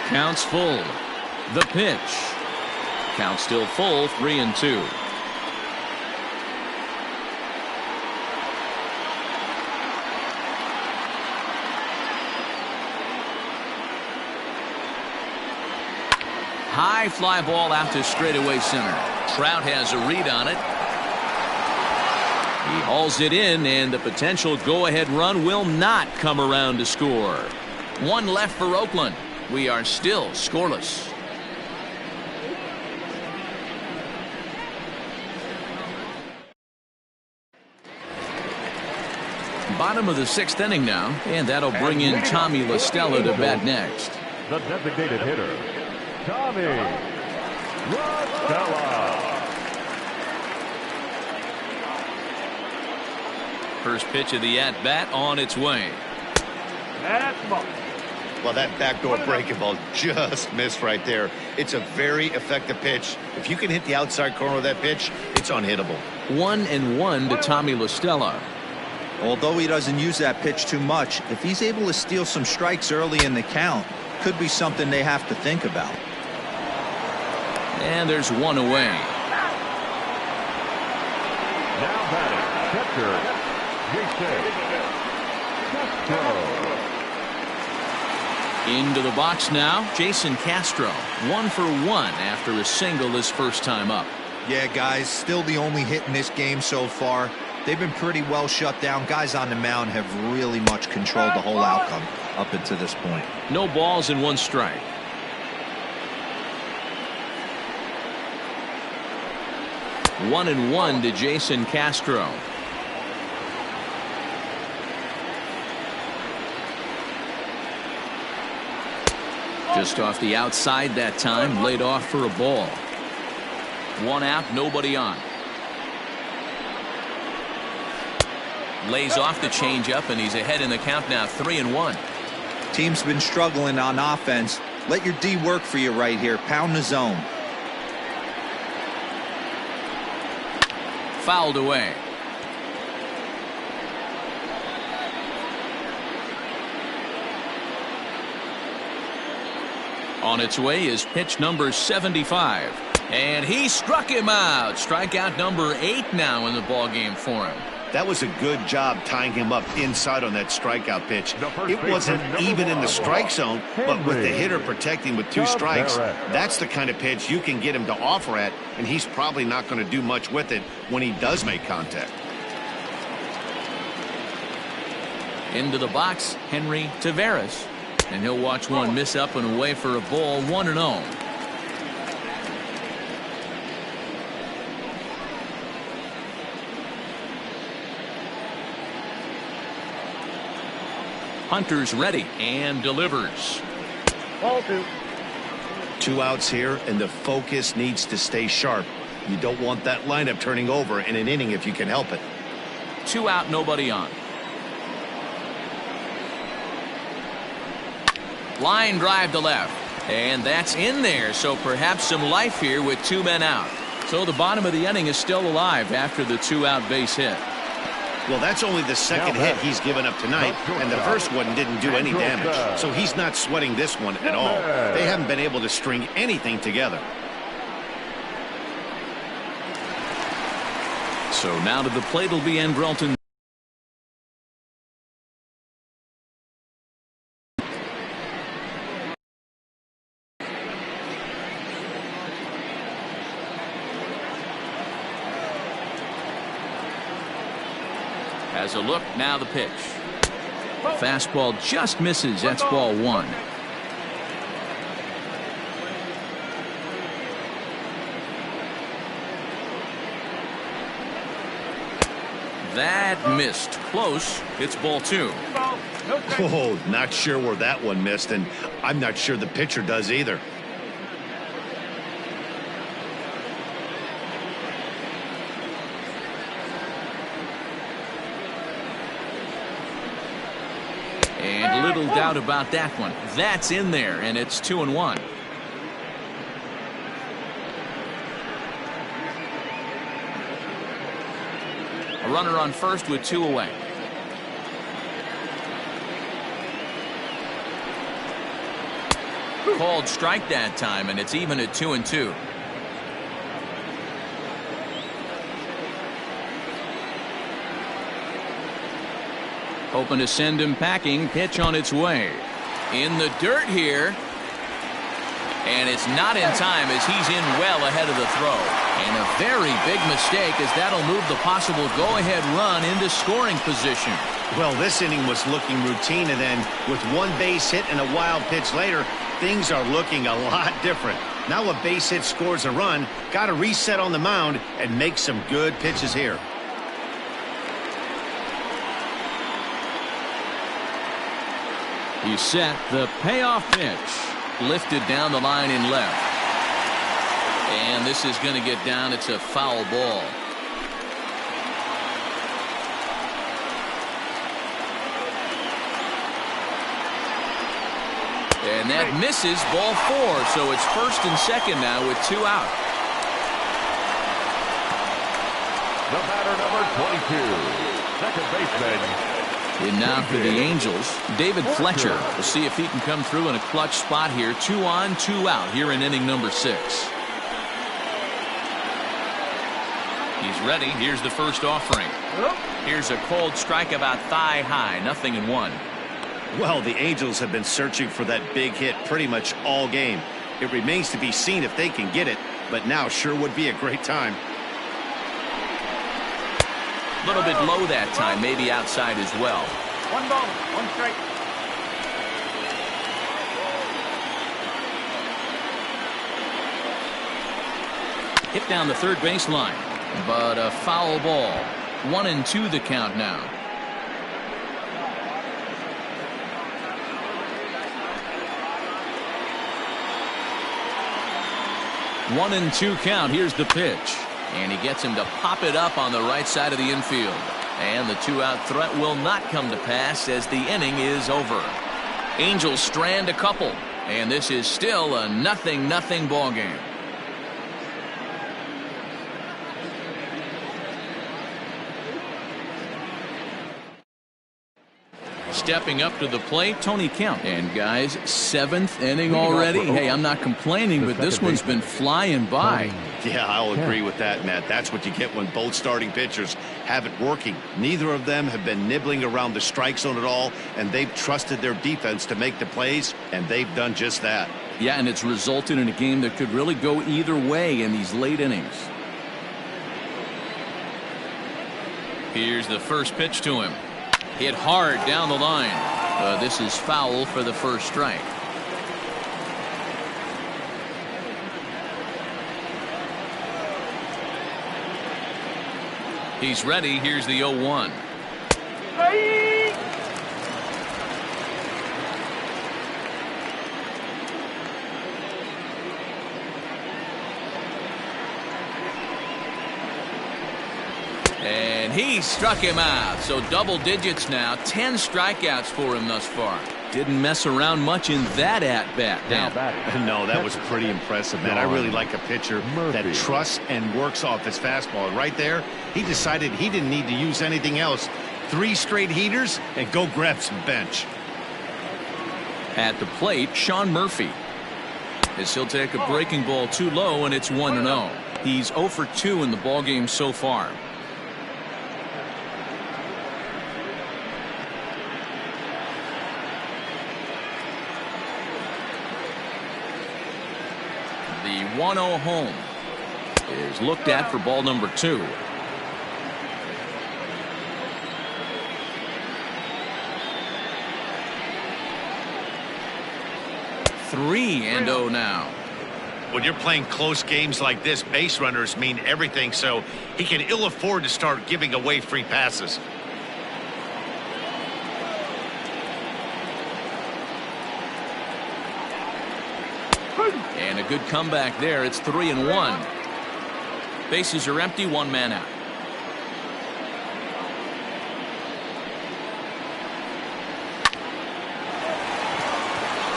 Counts full. The pitch. Count still full, 3-2. High fly ball out to straightaway center. Trout has a read on it. He hauls it in, and the potential go-ahead run will not come around to score. One left for Oakland. We are still scoreless. Bottom of the 6th inning now, and that'll bring in Tommy La Stella to bat next. The designated hitter, Tommy La Stella. First pitch of the at-bat on its way. Well, that backdoor breaking ball just missed right there. It's a very effective pitch. If you can hit the outside corner of that pitch, it's unhittable. 1-1 to Tommy La Stella. Although he doesn't use that pitch too much, if he's able to steal some strikes early in the count, could be something they have to think about. And there's one away. Now batting, catcher, Castro. Into the box now, Jason Castro. 1 for 1 after a single his first time up. Yeah, guys, still the only hit in this game so far. They've been pretty well shut down. Guys on the mound have really much controlled the whole outcome up until this point. No balls and 1 strike. One and 1 to Jason Castro. Just off the outside that time, laid off for a ball. 1 out, nobody on. Lays off the changeup, and he's ahead in the count now, 3-1. Team's been struggling on offense. Let your D work for you right here. Pound the zone. Fouled away. On its way is pitch number 75. And he struck him out. Strikeout number 8 now in the ballgame for him. That was a good job tying him up inside on that strikeout pitch. It wasn't even in the strike zone, but with the hitter protecting with 2 strikes, that's the kind of pitch you can get him to offer at, and he's probably not going to do much with it when he does make contact. Into the box, Henry Taveras. And he'll watch one miss up and away for a ball, 1-0. Hunter's ready and delivers. Ball 2. 2 outs here, and the focus needs to stay sharp. You don't want that lineup turning over in an inning if you can help it. 2 out, nobody on. Line drive to left. And that's in there, so perhaps some life here with 2 men out. So the bottom of the inning is still alive after the 2-out base hit. Well, that's only the second hit he's given up tonight, and the first one didn't do any damage. So he's not sweating this one at all. They haven't been able to string anything together. So now to the plate will be Andrelton. As a look, now the pitch. Fastball just misses. That's ball 1. That missed. Close. It's ball 2. Oh, not sure where that one missed, and I'm not sure the pitcher does either. And little doubt about that one. That's in there, and it's 2-1. A runner on first with 2 away. Called strike that time, and it's even at 2-2. Hoping to send him packing. Pitch on its way. In the dirt here. And it's not in time as he's in well ahead of the throw. And a very big mistake as that'll move the possible go-ahead run into scoring position. Well, this inning was looking routine, and then with 1 base hit and a wild pitch later, things are looking a lot different. Now a base hit scores a run. Got to reset on the mound and make some good pitches here. He's set. The payoff pitch. Lifted down the line in left. And this is going to get down. It's a foul ball. And that misses, ball 4. So it's first and second now with 2 out. The batter, number 22, second baseman. And now for the Angels, David Fletcher. We'll see if he can come through in a clutch spot here. 2 on, 2 out here in inning number 6. He's ready. Here's the first offering. Here's a cold strike about thigh high. 0-1. Well, the Angels have been searching for that big hit pretty much all game. It remains to be seen if they can get it, but now sure would be a great time. A little bit low that time, maybe outside as well. 1 ball, 1 strike. Hit down the third baseline, but a foul ball. 1-2 the count now. One and 2 count. Here's the pitch. And he gets him to pop it up on the right side of the infield. And the 2-out threat will not come to pass as the inning is over. Angels strand a couple. And this is still a 0-0 ball game. Stepping up to the plate, Tony Kemp. And guys, 7th inning already. Hey, I'm not complaining, but this one's been flying by. Yeah, I'll agree with that, Matt. That's what you get when both starting pitchers have it working. Neither of them have been nibbling around the strike zone at all, and they've trusted their defense to make the plays, and they've done just that. Yeah, and it's resulted in a game that could really go either way in these late innings. Here's the first pitch to him. Hit hard down the line. This is foul for the first strike. He's ready. Here's the 0-1. And he struck him out. So double digits now. 10 strikeouts for him thus far. Didn't mess around much in that at-bat. No, that was pretty impressive, man. I really like a pitcher that trusts and works off his fastball. Right there, he decided he didn't need to use anything else. 3 straight heaters and go grab some bench. At the plate, Sean Murphy. As he'll take a breaking ball too low, and it's 1-0. He's 0 for 2 in the ballgame so far. The 1-0 home is looked at for ball number 2. Three and 0 now. When you're playing close games like this, base runners mean everything, so he can ill afford to start giving away free passes. And a good comeback there. It's 3-1. Bases are empty, 1 man out.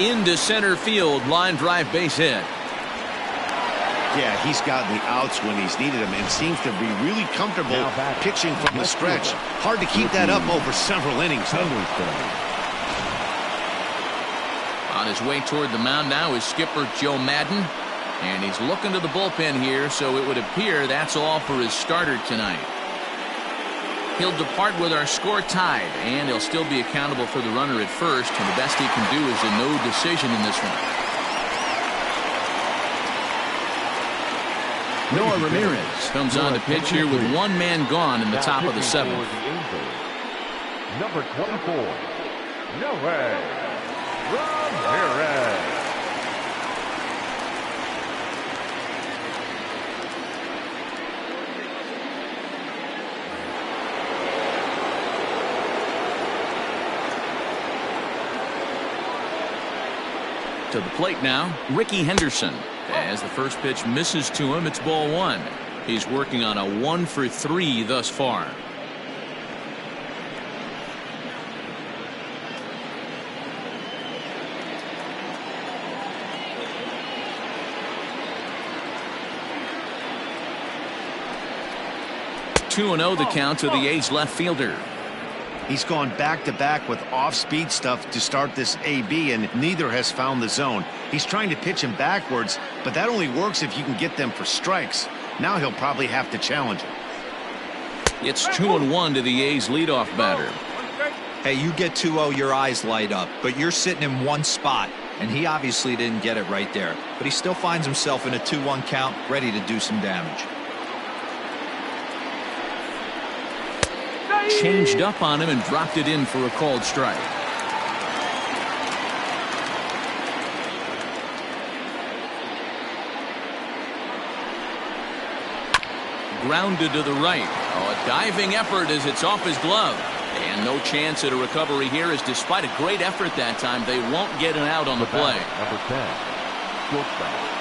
Into center field, line drive base hit. Yeah, he's gotten the outs when he's needed them and seems to be really comfortable pitching from the stretch. Hard to keep that up over several innings, though. On his way toward the mound now is skipper Joe Madden. And he's looking to the bullpen here, so it would appear that's all for his starter tonight. He'll depart with our score tied, and he'll still be accountable for the runner at first, and the best he can do is a no decision in this one. Noah Ramirez comes on to pitch here with 1 man gone in the top of the 7th. Number 24, Noah Ramirez. To the plate now, Ricky Henderson. As the first pitch misses to him, it's ball 1. He's working on a 1 for 3 thus far. Two and 0 the count to the A's left fielder. He's gone back-to-back with off-speed stuff to start this AB, and neither has found the zone. He's trying to pitch him backwards, but that only works if you can get them for strikes. Now he'll probably have to challenge him. It's 2-1 to the A's leadoff batter. Hey, you get 2-0, your eyes light up, but you're sitting in one spot, and he obviously didn't get it right there. But he still finds himself in a 2-1 count, ready to do some damage. Changed up on him and dropped it in for a called strike. Grounded to the right. Oh, a diving effort as it's off his glove. And no chance at a recovery here, as despite a great effort that time, they won't get an out on the play. Number 10, shortstop.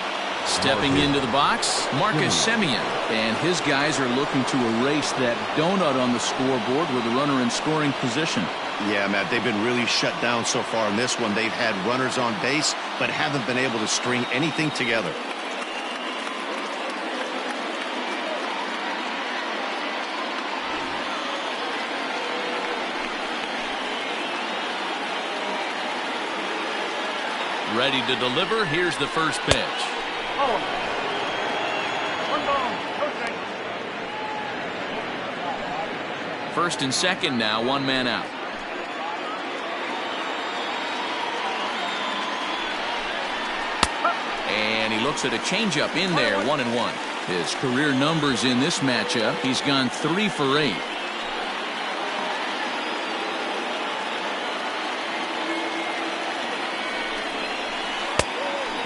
Stepping into the box, Marcus Semien. And his guys are looking to erase that donut on the scoreboard with a runner in scoring position. Yeah, Matt, they've been really shut down so far in this one. They've had runners on base, but haven't been able to string anything together. Ready to deliver. Here's the first pitch. Oh. 1 ball, no strike. First and second now, 1 man out. And he looks at a changeup in there, 1-1. His career numbers in this matchup, he's gone 3 for 8.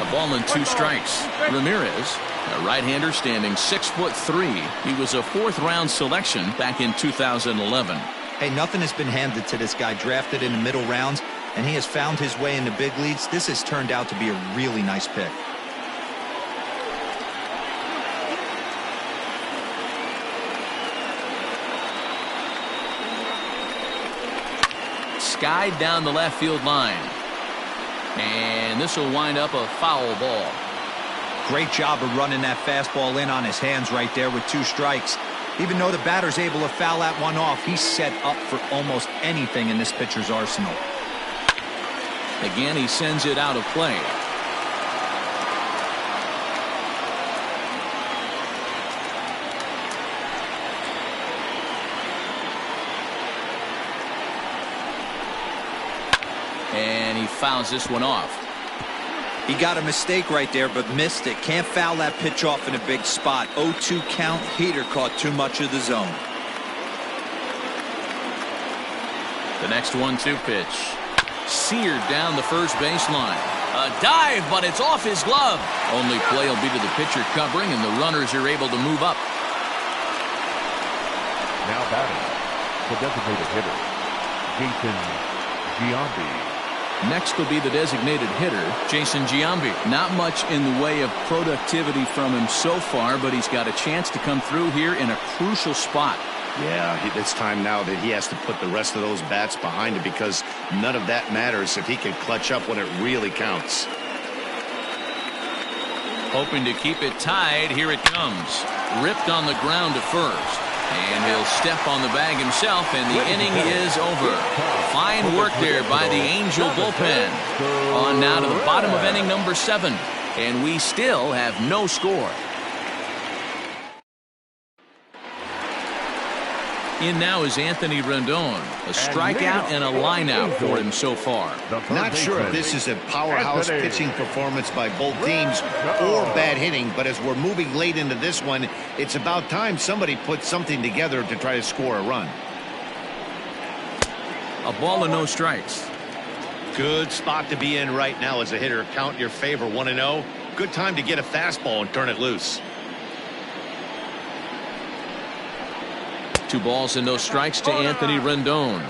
A ball and 2 strikes. Ramirez, a right-hander standing 6'3". He was a 4th-round selection back in 2011. Hey, nothing has been handed to this guy. Drafted in the middle rounds, and he has found his way in the big leagues. This has turned out to be a really nice pick. Skied down the left field line. And this will wind up a foul ball. Great job of running that fastball in on his hands right there with 2 strikes. Even though the batter's able to foul that one off, he's set up for almost anything in this pitcher's arsenal. Again, he sends it out of play. And he fouls this one off. He got a mistake right there, but missed it. Can't foul that pitch off in a big spot. 0-2 count. Heater caught too much of the zone. The next 1-2 pitch. Seared down the first baseline. A dive, but it's off his glove. Only play will be to the pitcher covering, and the runners are able to move up. Now batting, the designated hitter, Giambi. Next will be the designated hitter, Jason Giambi. Not much in the way of productivity from him so far, but he's got a chance to come through here in a crucial spot. Yeah, it's time now that he has to put the rest of those bats behind him, because none of that matters if he can clutch up when it really counts. Hoping to keep it tied. Here it comes. Ripped on the ground to first. And he'll step on the bag himself, and the inning is over. Fine work there by the Angel bullpen. On now to the bottom of inning number 7. And we still have no score. In now is Anthony Rendon. A strikeout and a lineout for him so far. Not sure if this is a powerhouse pitching performance by both teams or bad hitting, but as we're moving late into this one, it's about time somebody put something together to try to score a run. A ball and no strikes. Good spot to be in right now as a hitter. Count in your favor, 1-0. Good time to get a fastball and turn it loose. 2 balls and no strikes to Anthony Rendon.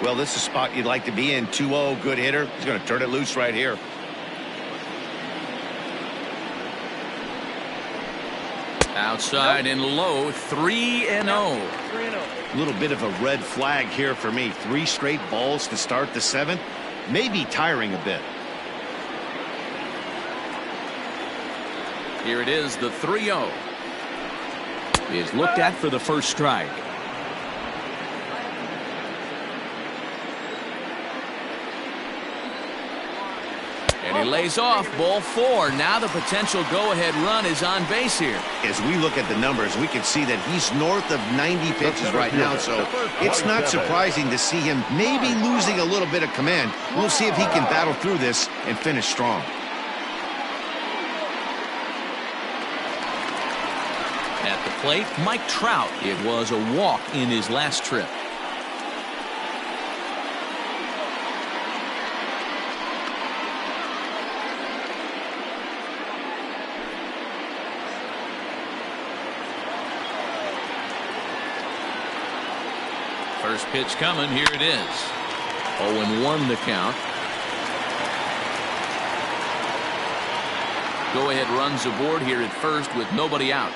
Well, this is a spot you'd like to be in. 2-0, good hitter. He's going to turn it loose right here. Outside and low, 3-0. A little bit of a red flag here for me. 3 straight balls to start the 7th. Maybe tiring a bit. Here it is, the 3-0. Is looked at for the first strike. And he lays off ball 4. Now the potential go-ahead run is on base here. As we look at the numbers, we can see that he's north of 90 pitches right now, so it's not surprising to see him maybe losing a little bit of command. We'll see if he can battle through this and finish strong. At the plate, Mike Trout. It was a walk in his last trip. First pitch coming. Here it is. 0-1 the count. Go-ahead runs aboard here at first with nobody out.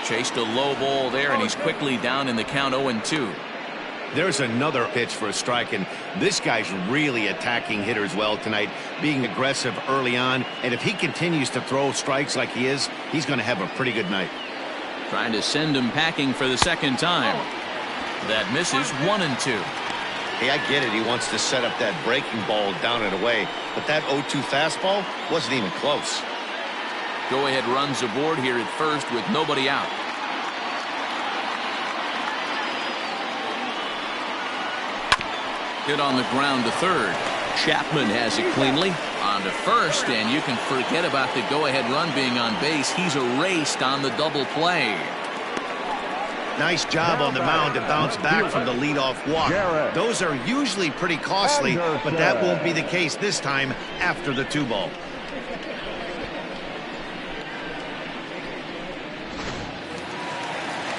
Chased a low ball there, and he's quickly down in the count. 0-2. There's another pitch for a strike, and this guy's really attacking hitters well tonight, being aggressive early on, and if he continues to throw strikes like he is, he's going to have a pretty good night. Trying to send him packing for the second time. That misses. 1-2. Hey, I get it. He wants to set up that breaking ball down and away, but that 0-2 fastball wasn't even close. Go-ahead runs aboard here at first with nobody out. Hit on the ground to third. Chapman has it cleanly. On to first, and you can forget about the go-ahead run being on base. He's erased on the double play. Nice job on the mound to bounce back from the leadoff walk. Those are usually pretty costly, but that won't be the case this time after the 2-ball.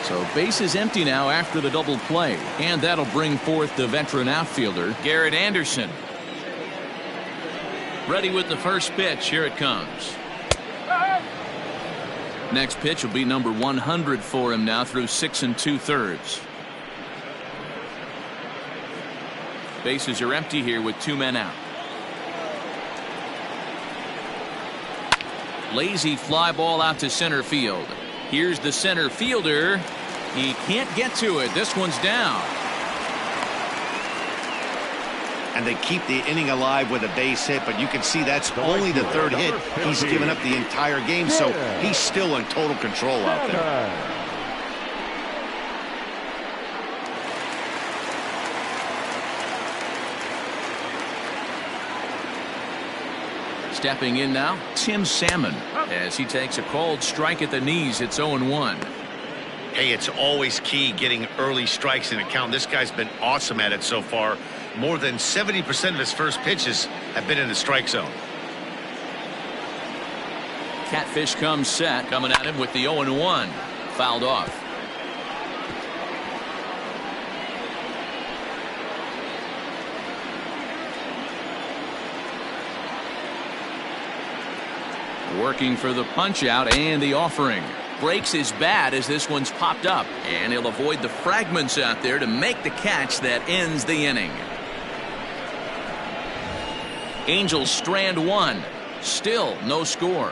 So base is empty now after the double play, and that'll bring forth the veteran outfielder, Garrett Anderson. Ready with the first pitch. Here it comes. Next pitch will be number 100 for him now through 6 2/3. Bases are empty here with 2 men out. Lazy fly ball out to center field. Here's the center fielder. He can't get to it. This one's down. And they keep the inning alive with a base hit, but you can see that's only the 3rd hit. He's given up the entire game, so he's still in total control out there. Stepping in now, Tim Salmon, as he takes a called strike at the knees. It's 0-1. Hey, it's always key getting early strikes in a count. This guy's been awesome at it so far. More than 70% of his first pitches have been in the strike zone. Catfish comes set, coming at him with the 0-1. Fouled off. Working for the punch out and the offering. Breaks his bat as this one's popped up, and he'll avoid the fragments out there to make the catch that ends the inning. Angels strand 1. Still no score.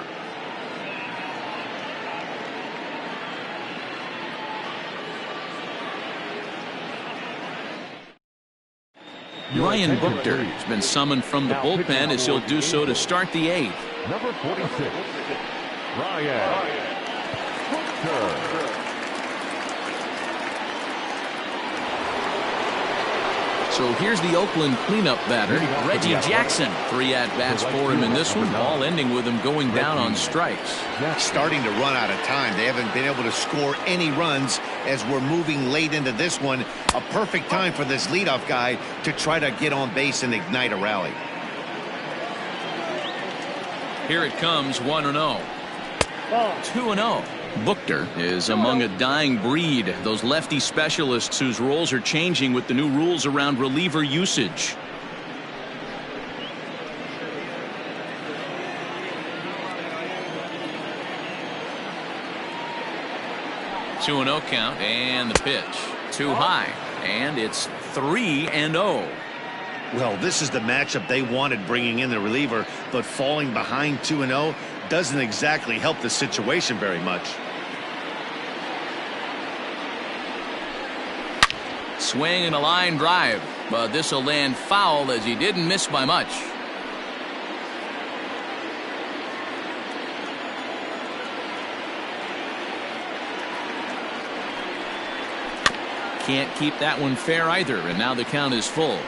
Ryan Buchter has been summoned from the bullpen as he'll do so to start the 8th. Number 46, Ryan Buchter. So here's the Oakland cleanup batter, Reggie Jackson. 3 at-bats for him in this one, all ending with him going down on strikes. Starting to run out of time. They haven't been able to score any runs as we're moving late into this one. A perfect time for this leadoff guy to try to get on base and ignite a rally. Here it comes, 1-0. 2-0. Buchter is among a dying breed, those lefty specialists whose roles are changing with the new rules around reliever usage. Two 2-0 count, and the pitch too high, and it's 3-0. Well, this is the matchup they wanted, bringing in the reliever, but falling behind 2-0 doesn't exactly help the situation very much. Swing and a line drive. But this will land foul as he didn't miss by much. Can't keep that one fair either, and now the count is full.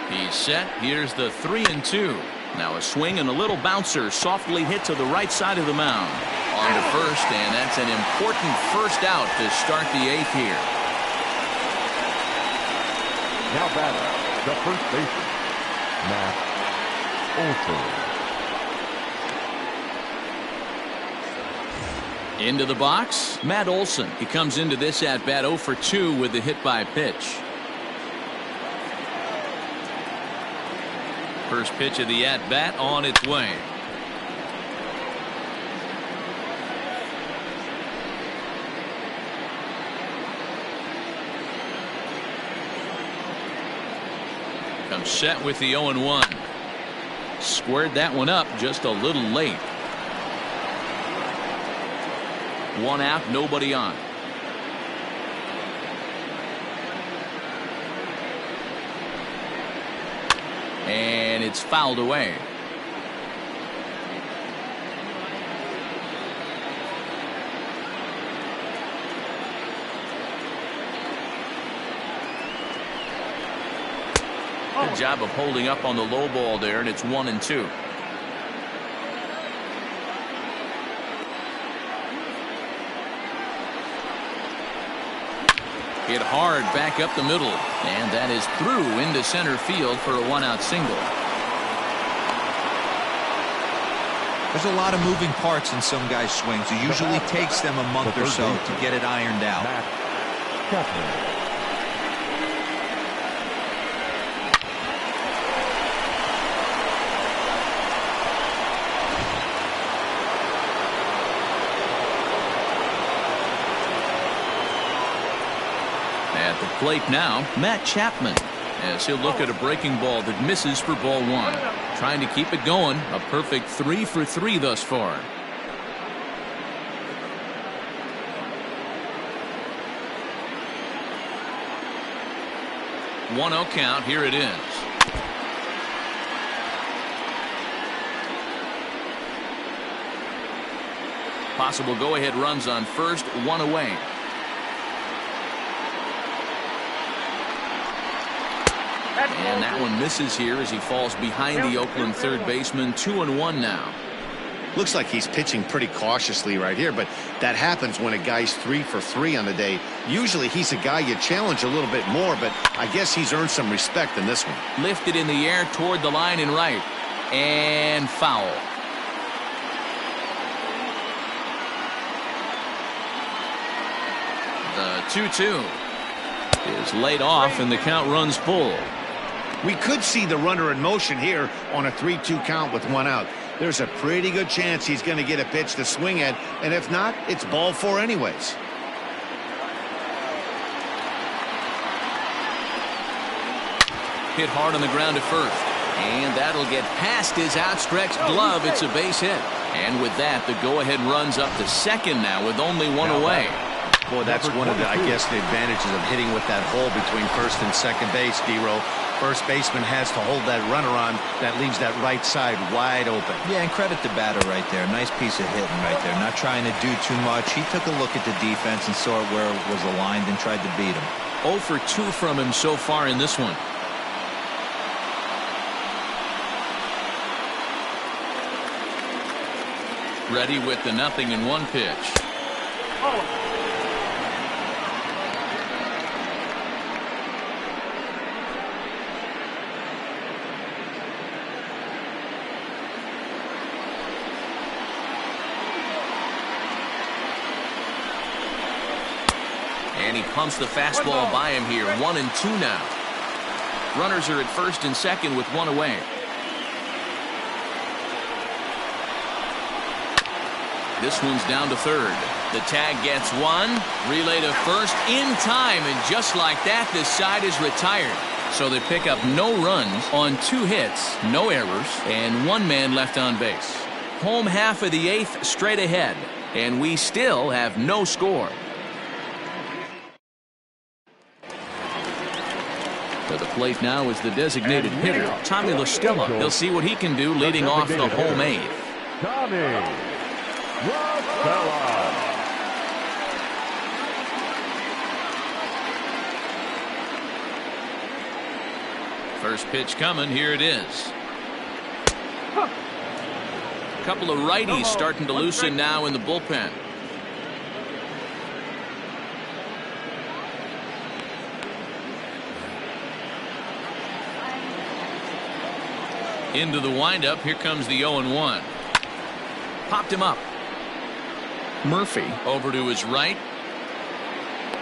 He's set. Here's the 3-2. Now a swing and a little bouncer softly hit to the right side of the mound. On to first, and that's an important first out to start the 8th here. Now batting, the first baseman, Matt Olson. Into the box, Matt Olson. He comes into this at bat 0 for 2 with the hit by pitch. First pitch of the at bat on its way. Comes set with the 0-1. Squared that one up just a little late. 1 out, nobody on. And it's fouled away. Good job of holding up on the low ball there, and it's 1-2. Hit hard back up the middle, and that is through into center field for a 1-out single. There's a lot of moving parts in some guys' swings. It usually takes them a month or so to get it ironed out. At the plate now, Matt Chapman, as he'll look at a breaking ball that misses for ball 1. Trying to keep it going. A perfect 3 for 3 thus far. 1-0 count. Here it is. Possible go-ahead runs on first, 1 away. And that one misses here as he falls behind the Oakland third baseman. 2-1 now. Looks like he's pitching pretty cautiously right here, but that happens when a guy's 3 for 3 on the day. Usually he's a guy you challenge a little bit more, but I guess he's earned some respect in this one. Lifted in the air toward the line and right. And foul. The 2-2 is laid off, and the count runs full. We could see the runner in motion here on a 3-2 count with 1 out. There's a pretty good chance he's going to get a pitch to swing at, and if not, it's ball 4 anyways. Hit hard on the ground at first, and that'll get past his outstretched glove. It's a base hit, and with that, the go-ahead runs up to second now with only 1 away. Boy, that's one of the, I guess, the advantages of hitting with that hole between first and second base, D-Row. First baseman has to hold that runner on. That leaves that right side wide open. Yeah, and credit the batter right there. Nice piece of hitting right there. Not trying to do too much. He took a look at the defense and saw where it was aligned and tried to beat him. 0 for 2 from him so far in this one. Ready with the 0-1 pitch. Oh. And he pumps the fastball by him here. 1-2 now. Runners are at first and second with 1 away. This one's down to third. The tag gets 1. Relay to first in time, and just like that, this side is retired. So they pick up no runs on 2 hits, no errors, and 1 man left on base. Home half of the 8th straight ahead. And we still have no score. To the plate now is the designated hitter, Tommy La Stella. He'll see what he can do leading off the home eighth. Tommy La Stella. First pitch coming. Here it is. A couple of righties starting to loosen now in the bullpen. Into the windup. Here comes the 0-1. Popped him up. Murphy over to his right.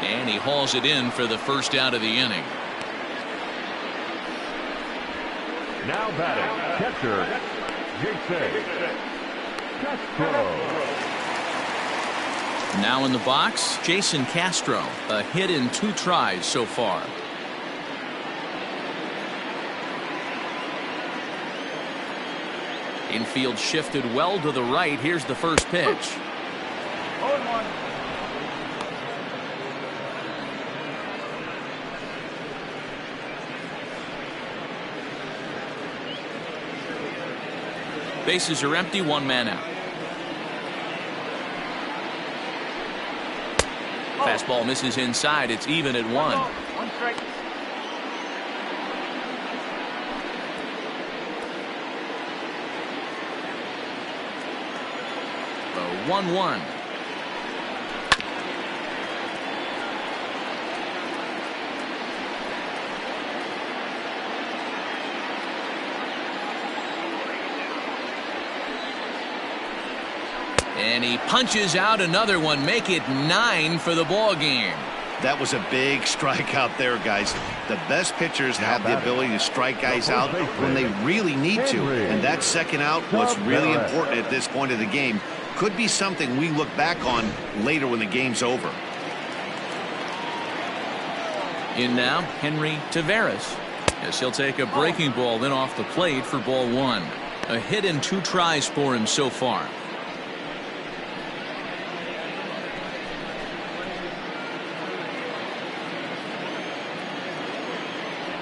And he hauls it in for the first out of the inning. Now batting, catcher, Castro. Now in the box, Jason Castro. A hit in 2 tries so far. Infield shifted well to the right. Here's the first pitch. 0-1. Bases are empty, 1 man out. Fastball misses inside. It's even at 1. 1 strike. The 1-1. And he punches out another one. Make it 9 for the ball game. That was a big strikeout there, guys. The best pitchers have the ability to strike guys out when they really need to. And that second out was really important at this point of the game. Could be something we look back on later when the game's over. In now, Henry Taveras. As he'll take a breaking ball then off the plate for ball 1. A hit in 2 tries for him so far.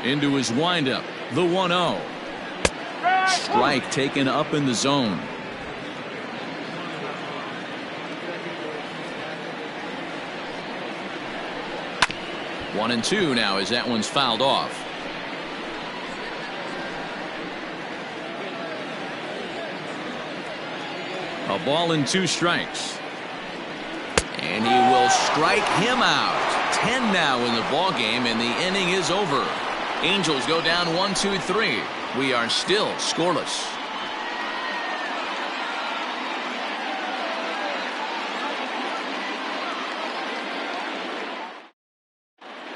Into his windup, the 1-0. Strike taken up in the zone. One and 2 now as that one's fouled off. A ball and 2 strikes. And he will strike him out. 10 now in the ball game, and the inning is over. Angels go down 1-2-3. We are still scoreless.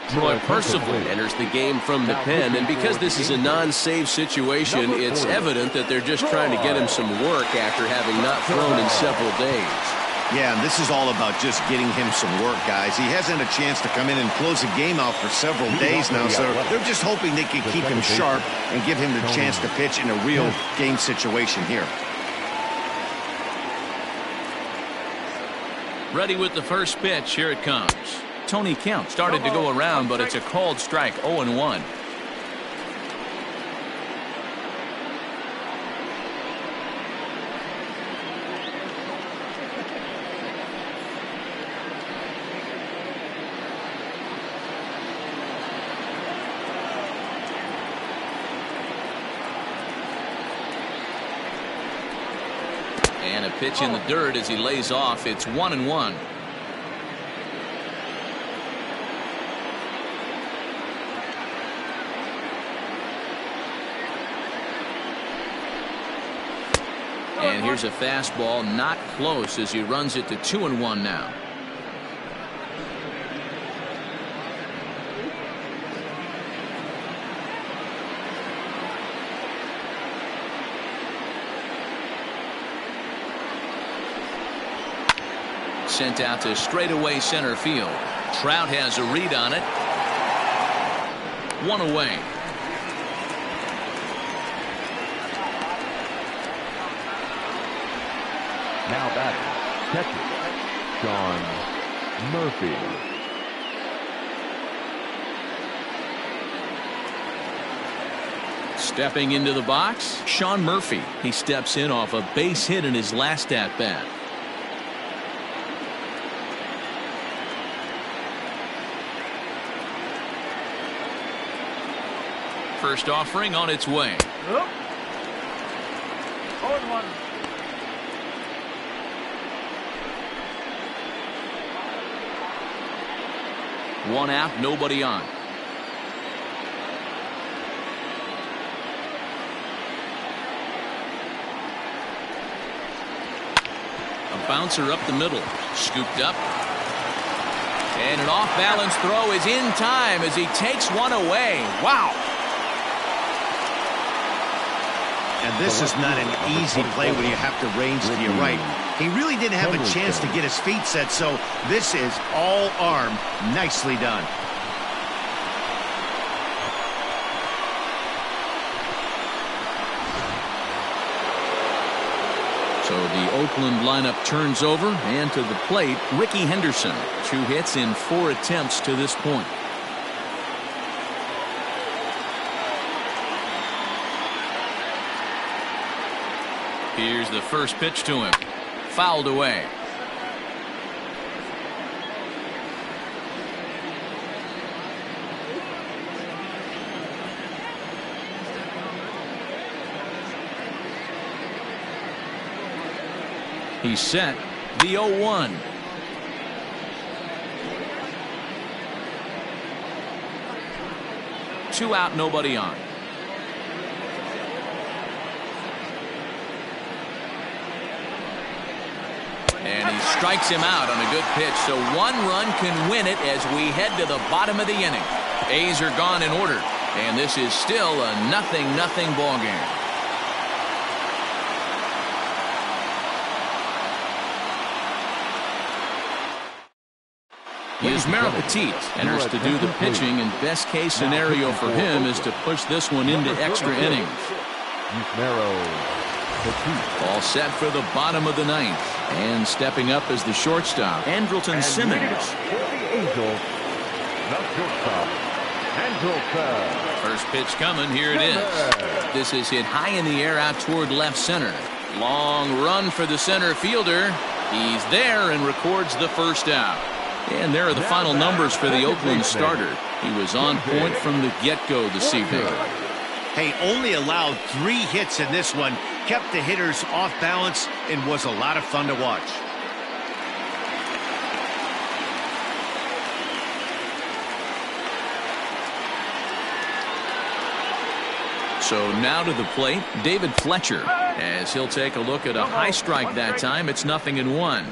Troy Percival enters the game from the pen, and because this is a non-save situation, it's evident that they're just trying to get him some work after having not thrown in several days. Yeah, and this is all about just getting him some work, guys. He hasn't a chance to come in and close the game out for several days now, so they're just hoping they can keep him sharp and give him the chance to pitch in a real game situation here. Ready with the first pitch. Here it comes. Tony Kemp started to go around, but it's a called strike. 0-1. And a pitch in the dirt as he lays off. It's 1-1. And here's a fastball, not close, as he runs it to 2-1 now. Sent out to straightaway center field. Trout has a read on it. 1 away. Now batting, catcher, Sean Murphy. Stepping into the box, Sean Murphy. He steps in off a base hit in his last at-bat. First offering on its way. Yep. 0-1. One out, nobody on. A bouncer up the middle, scooped up. And an off-balance throw is in time as he takes one away. Wow. And this is not an easy play when you have to range to your right. He really didn't have a chance to get his feet set, so this is all arm. Nicely done. So the Oakland lineup turns over, and to the plate, Ricky Henderson. 2 hits in 4 attempts to this point. Here's the first pitch to him. Fouled away. He's set. The 0-1. Two out, nobody on. And he strikes him out on a good pitch, so 1 run can win it as we head to the bottom of the inning. A's are gone in order, and this is still a 0-0 ball game. Yusmeiro Petit enters to do the pitching, and best case scenario for him is to push this one into extra innings. All set for the bottom of the 9th. And stepping up as the shortstop, Andrelton Simmons. First pitch coming, here it is. This is hit high in the air out toward left center. Long run for the center fielder. He's there and records the first out. And there are the final numbers for the Oakland starter. He was on point from the get-go this evening. Hey, only allowed 3 hits in this one, kept the hitters off balance, and was a lot of fun to watch. So now to the plate, David Fletcher, as he'll take a look at a high strike that time. It's 0-1.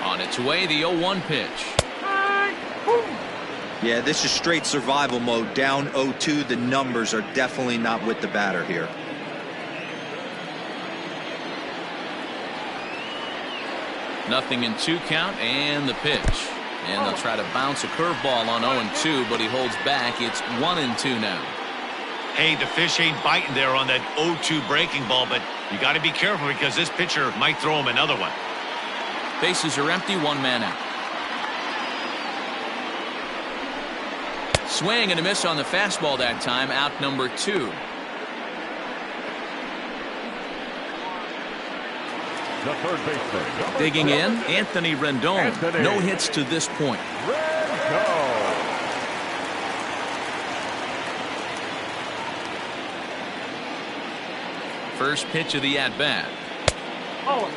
On its way, the 0-1 pitch. Yeah, this is straight survival mode. Down 0-2. The numbers are definitely not with the batter here. Nothing in 2 count, and the pitch. And they'll try to bounce a curveball on 0-2, but he holds back. It's 1-2 now. Hey, the fish ain't biting there on that 0-2 breaking ball, but you got to be careful because this pitcher might throw him another one. Bases are empty, 1 man out. Swing and a miss on the fastball that time, out number 2. The third baseman. Digging in, Anthony Rendon. No hits to this point. First pitch of the at-bat. Oh.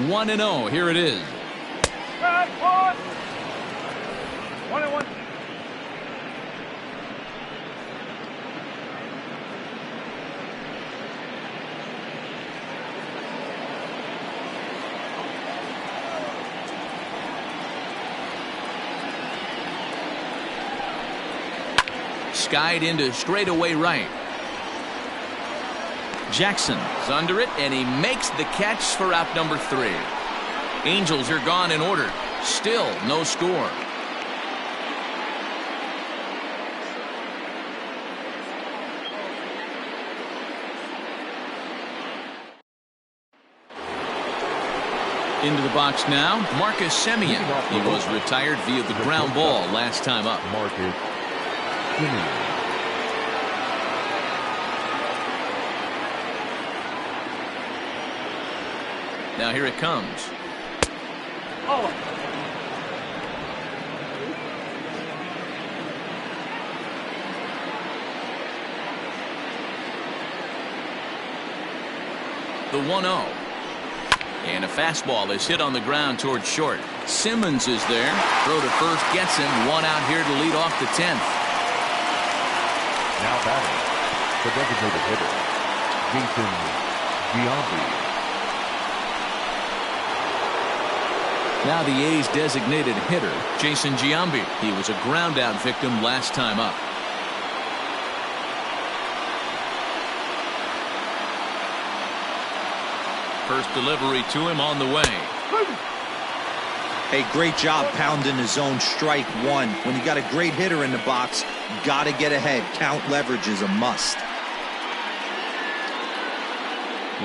One and 0. Here it is. 1-1. Skied into straightaway right. Jackson is under it, and he makes the catch for out number 3. Angels are gone in order. Still no score. Into the box now, Marcus Semien. He was retired via the ground ball last time up. Marcus Semien. Now here it comes. Oh. The 1-0. And a fastball is hit on the ground towards short. Simmons is there. Throw to first gets him. One out here to lead off the 10th. Now batting, the designated hitter, Giambi. Now the A's designated hitter, Jason Giambi. He was a ground out victim last time up. First delivery to him on the way. Hey, great job pounding his zone strike 1. When you got a great hitter in the box, got to get ahead. Count leverage is a must.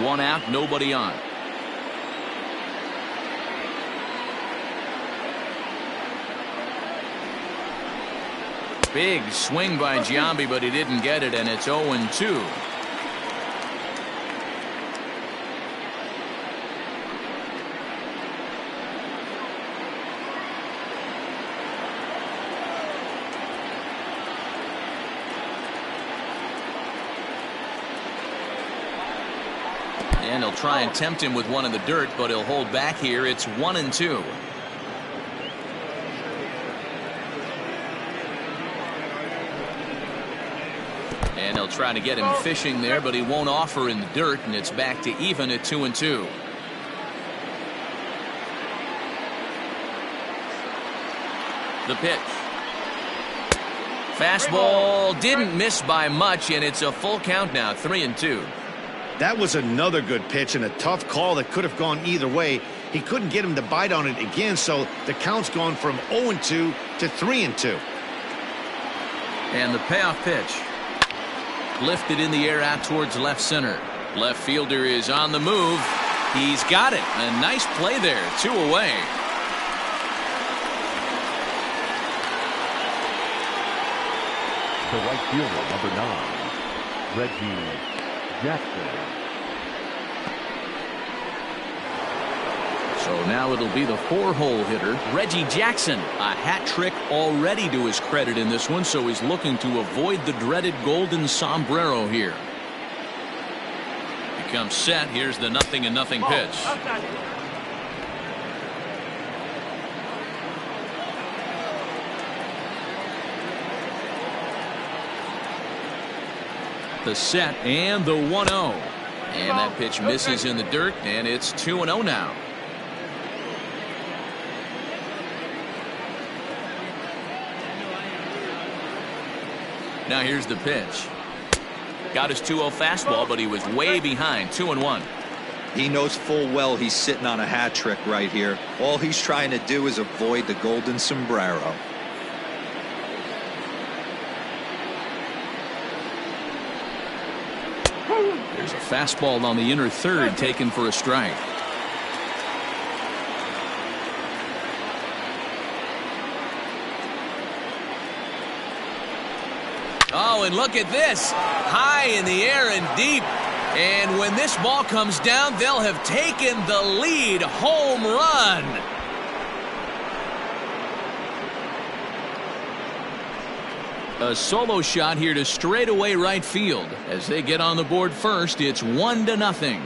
1 out, nobody on. Big swing by Giambi, but he didn't get it, and it's 0-2. And he'll try and tempt him with one in the dirt, but he'll hold back here. It's 1-2. And he'll try to get him fishing there, but he won't offer in the dirt, and it's back to even at 2-2. The pitch. Fastball didn't miss by much, and it's a full count now, 3-2. That was another good pitch and a tough call that could have gone either way. He couldn't get him to bite on it again, so the count's gone from 0-2 to 3-2. And the payoff pitch. Lifted in the air out towards left center. Left fielder is on the move. He's got it. A nice play there. 2 away. The right fielder, number 9, Reggie Jackson. So now it'll be the 4-hole hitter, Reggie Jackson. A hat trick already to his credit in this one, so he's looking to avoid the dreaded golden sombrero here. He comes set. Here's the 0-0 pitch. The set and the 1-0. And that pitch misses in the dirt, and it's 2-0 now. Now here's the pitch. Got his 2-0 fastball, but he was way behind. 2-1. He knows full well he's sitting on a hat trick right here. All he's trying to do is avoid the golden sombrero. There's a fastball on the inner third taken for a strike. Oh, and look at this. High in the air and deep. And when this ball comes down, they'll have taken the lead. Home run. A solo shot here to straightaway right field. As they get on the board first, it's 1-0.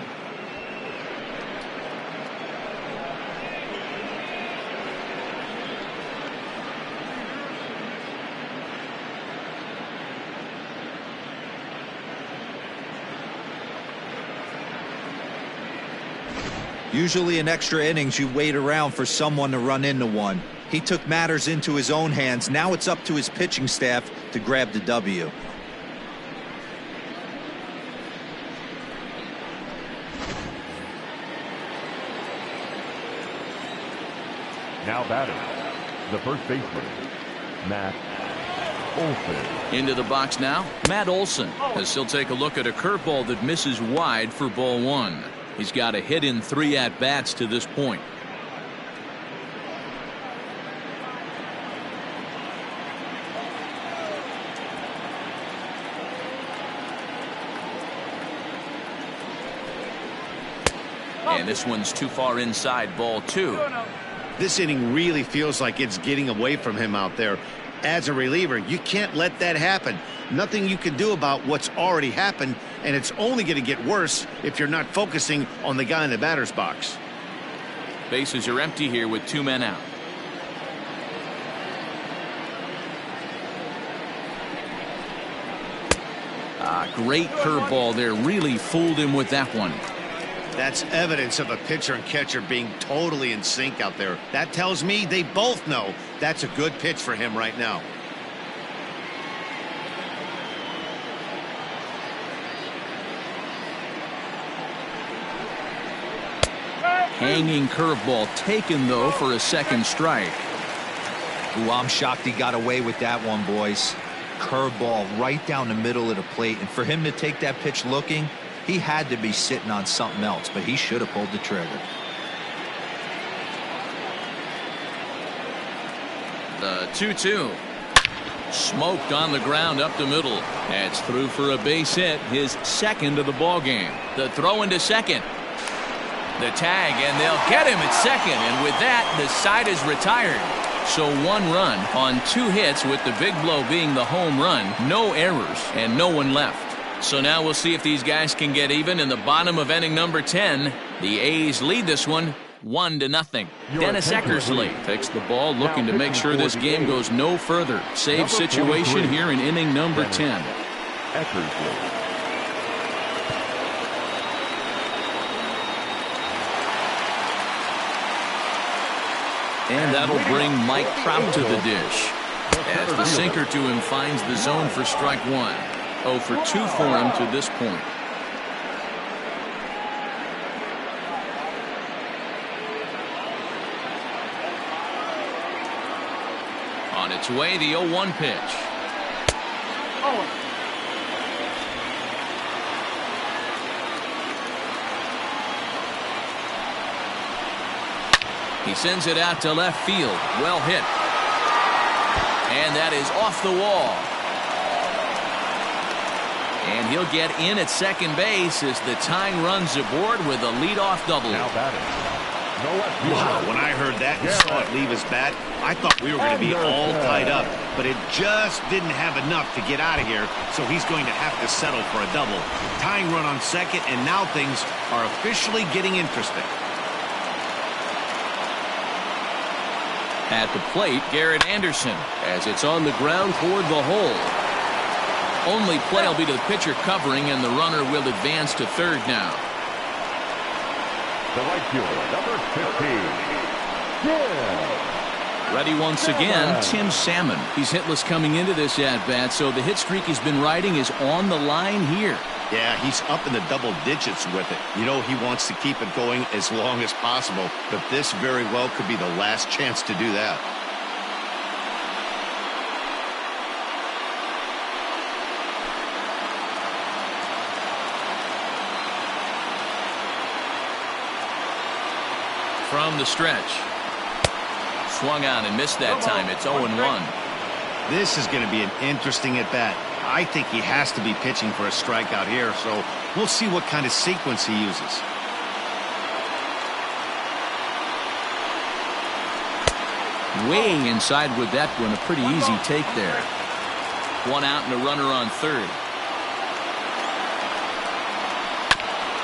Usually in extra innings, you wait around for someone to run into one. He took matters into his own hands. Now it's up to his pitching staff to grab the W. Now batting, the first baseman, Matt Olson. Into the box now, Matt Olson, as he'll take a look at a curveball that misses wide for ball one. He's got a hit in 3 at-bats to this point. And this one's too far inside, ball 2. This inning really feels like it's getting away from him out there. As a reliever, you can't let that happen. Nothing you can do about what's already happened, and it's only going to get worse if you're not focusing on the guy in the batter's box. Bases are empty here with 2 men out. Great curveball there. Really fooled him with that one. That's evidence of a pitcher and catcher being totally in sync out there. That tells me they both know that's a good pitch for him right now. Hanging curveball taken, though, for a second strike. Ooh, I'm shocked he got away with that one, boys. Curveball right down the middle of the plate. And for him to take that pitch looking, he had to be sitting on something else, but he should have pulled the trigger. The 2-2. Smoked on the ground up the middle. That's through for a base hit, his second of the ball game. The throw into second. The tag, and they'll get him at second. And with that, the side is retired. So 1 run on 2 hits, with the big blow being the home run. No errors and no one left. So now we'll see if these guys can get even in the bottom of inning number 10. The A's lead this one 1-0. Dennis Eckersley takes the ball, looking to make sure this game goes no further. Save situation here in inning number 10. Eckersley. And that'll bring Mike Trout to the dish, as the sinker to him finds the zone for strike 1. 0 for 2 for him to this point. On its way, the 0-1 pitch. He sends it out to left field. Well hit. And that is off the wall. And he'll get in at second base as the tying runs aboard with a leadoff double. Now batting. Wow, when I heard that and saw it leave his bat, I thought we were going to be all tied up. But it just didn't have enough to get out of here, so he's going to have to settle for a double. Tying run on second, and now things are officially getting interesting. At the plate, Garrett Anderson, as it's on the ground toward the hole. Only play will be to the pitcher covering, and the runner will advance to third now. The right fielder, number 15. Yeah. Ready once again, Tim Salmon. He's hitless coming into this at-bat, so the hit streak he's been riding is on the line here. Yeah, he's up in the double digits with it. You know, he wants to keep it going as long as possible, but this very well could be the last chance to do that. From the stretch. Swung on and missed that time. It's 0-1. This is going to be an interesting at-bat. I think he has to be pitching for a strikeout here, so we'll see what kind of sequence he uses. Way inside with that one. A pretty easy take there. 1 out and a runner on third.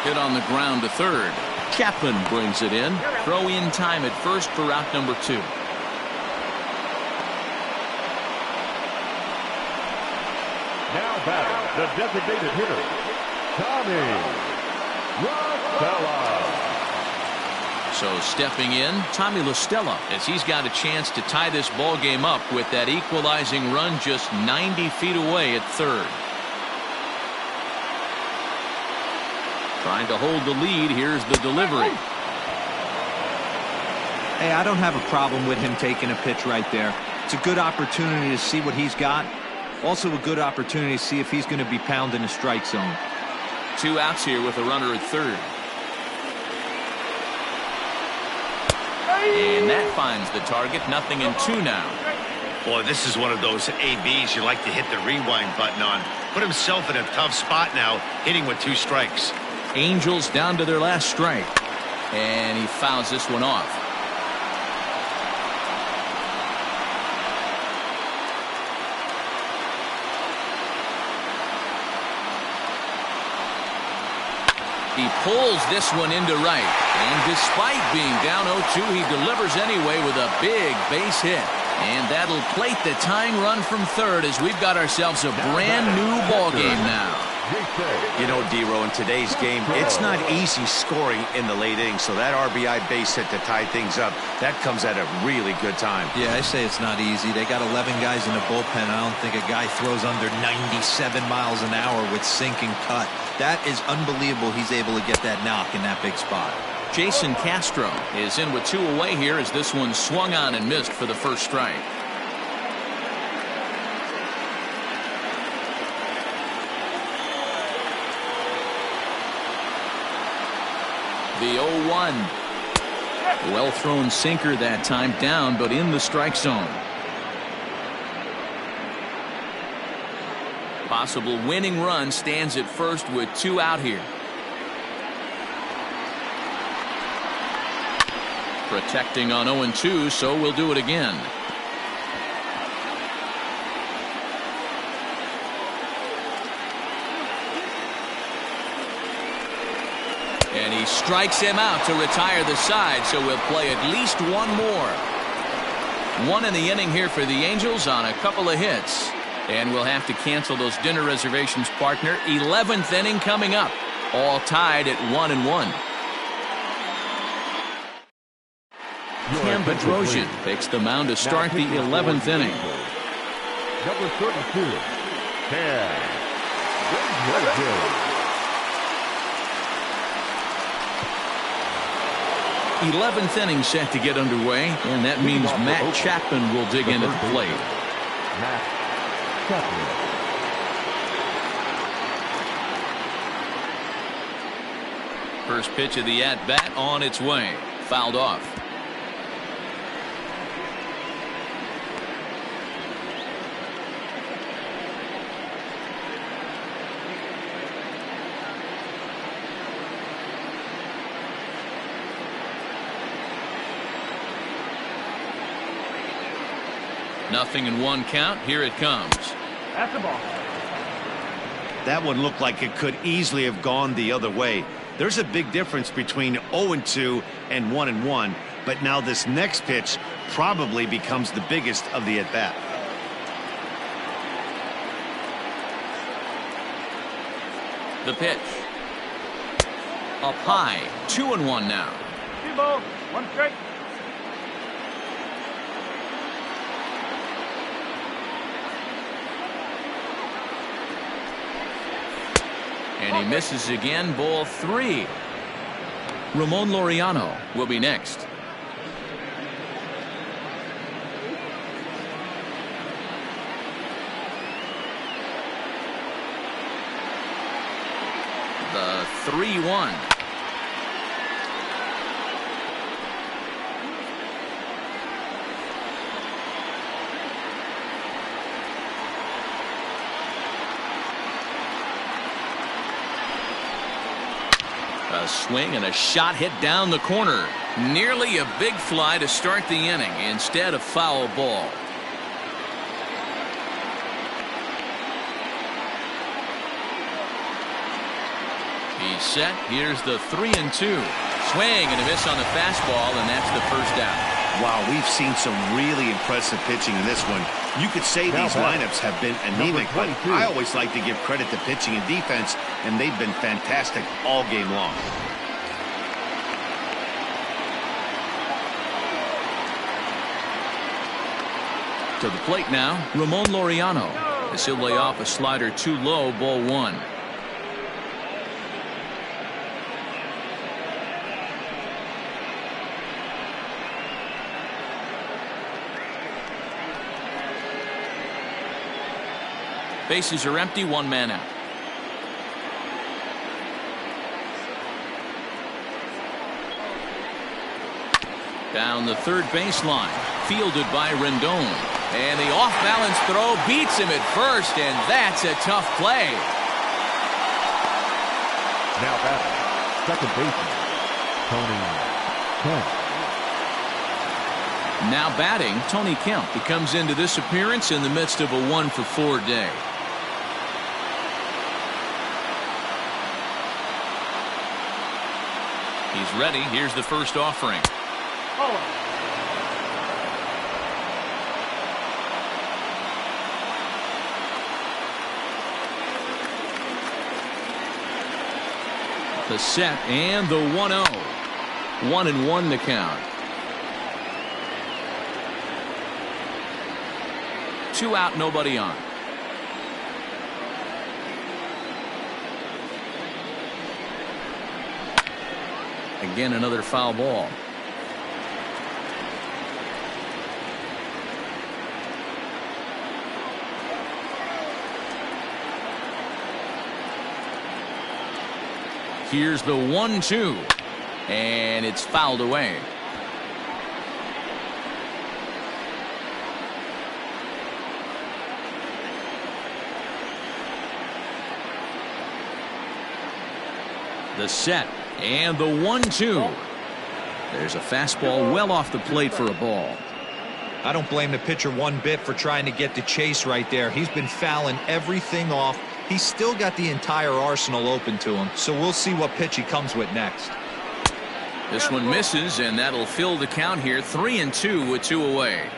Hit on the ground to third. Chapman brings it in. Throw in time at first for out number 2. Now batting, the designated hitter, Tommy Rossella. So stepping in, Tommy LaStella, as he's got a chance to tie this ball game up with that equalizing run just 90 feet away at third. Trying to hold the lead. Here's the delivery. Hey, I don't have a problem with him taking a pitch right there. It's a good opportunity to see what he's got. Also a good opportunity to see if he's going to be pounding the strike zone. 2 outs here with a runner at third. And that finds the target. 0-2 now. Boy, this is one of those ABs you like to hit the rewind button on. Put himself in a tough spot now, hitting with 2 strikes. Angels down to their last strike. And he fouls this one off. He pulls this one into right. And despite being down 0-2, he delivers anyway with a big base hit. And that'll plate the tying run from third as we've got ourselves a brand new ball game now. You know, D-Row, in today's game, it's not easy scoring in the late innings, so that RBI base hit to tie things up, that comes at a really good time. Yeah, I say it's not easy. They got 11 guys in the bullpen. I don't think a guy throws under 97 miles an hour with sink and cut. That is unbelievable he's able to get that knock in that big spot. Jason Castro is in with 2 away here as this one swung on and missed for the first strike. The 0-1. Well thrown sinker that time, down but in the strike zone. Possible winning run stands at first with 2 out here. Protecting on 0-2, so we'll do it again. And he strikes him out to retire the side, so we'll play at least one more. 1 in the inning here for the Angels on a couple of hits. And we'll have to cancel those dinner reservations, partner. 11th inning coming up. All tied at 1-1. Kemp takes the mound to start the 11th inning. Number 32, Kemp. 11th inning set to get underway, and that means Matt Chapman will dig in at the plate. Matt Chapman. First pitch of the at-bat on its way. Fouled off. Nothing in 1 count. Here it comes. That's the ball. That one looked like it could easily have gone the other way. There's a big difference between 0-2 and 1-1, but now this next pitch probably becomes the biggest of the at-bat. The pitch. Up high. 2-1 now. 2 balls, 1 strike. And he misses again. Ball 3. Ramon Laureano will be next. The 3-1. A swing and a shot hit down the corner. Nearly a big fly to start the inning. Instead, a foul ball. He's set. Here's the 3-2. Swing and a miss on the fastball, and that's the first out. Wow, we've seen some really impressive pitching in this one. You could say these lineups have been anemic, but I always like to give credit to pitching and defense, and they've been fantastic all game long. To the plate now, Ramon Laureano, as he'll lay off a slider too low, ball one. Bases are empty, one man out. Down the third baseline, fielded by Rendon. And the off-balance throw beats him at first, and that's a tough play. Now batting, second baseman, Tony Kemp. Now batting, Tony Kemp. He comes into this appearance in the midst of a 1-for-4 day. He's ready. Here's the first offering. The set and the 1-0. 1-1 the count. 2 out, nobody on. Again, another foul ball. Here's the 1-2, and it's fouled away. The set and the 1-2. There's a fastball well off the plate for a ball. I don't blame the pitcher one bit for trying to get the chase right there. He's been fouling everything off. He's still got the entire arsenal open to him, so we'll see what pitch he comes with next. This one misses, and that'll fill the count here. 3-2 with 2 away.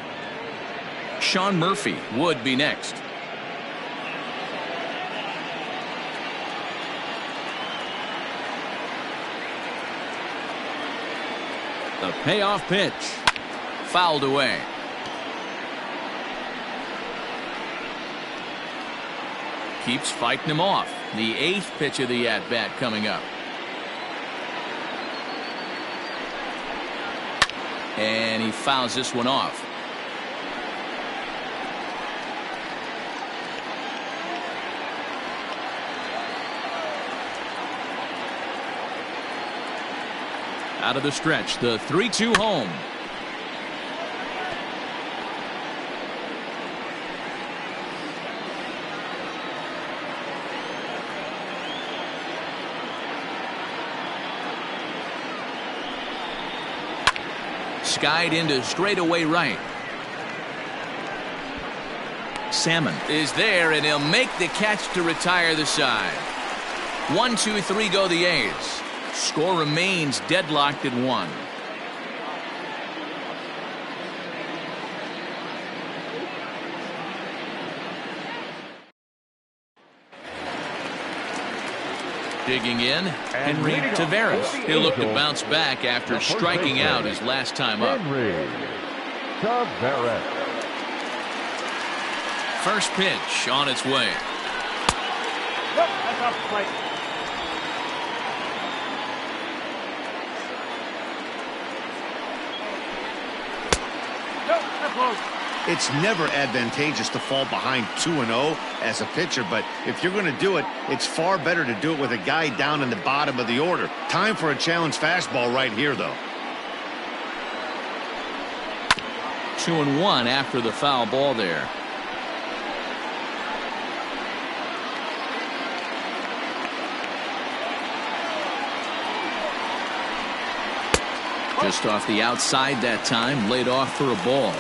Sean Murphy would be next. The payoff pitch. Fouled away. Keeps fighting him off. The 8th pitch of the at-bat coming up. And he fouls this one off. Out of the stretch, the 3-2 home. Skied into straightaway right. Salmon is there, and he'll make the catch to retire the side. 1-2-3 go the A's. Score remains deadlocked at 1. Digging in, Henry Taveras. He'll look to bounce back after striking out his last time up. Henry Taveras. First pitch on its way. Nope, that's off the plate. Nope, that's close. It's never advantageous to fall behind 2-0 as a pitcher, but if you're going to do it, it's far better to do it with a guy down in the bottom of the order. Time for a challenge fastball right here, though. 2-1 after the foul ball there. Just off the outside that time, laid off for a ball.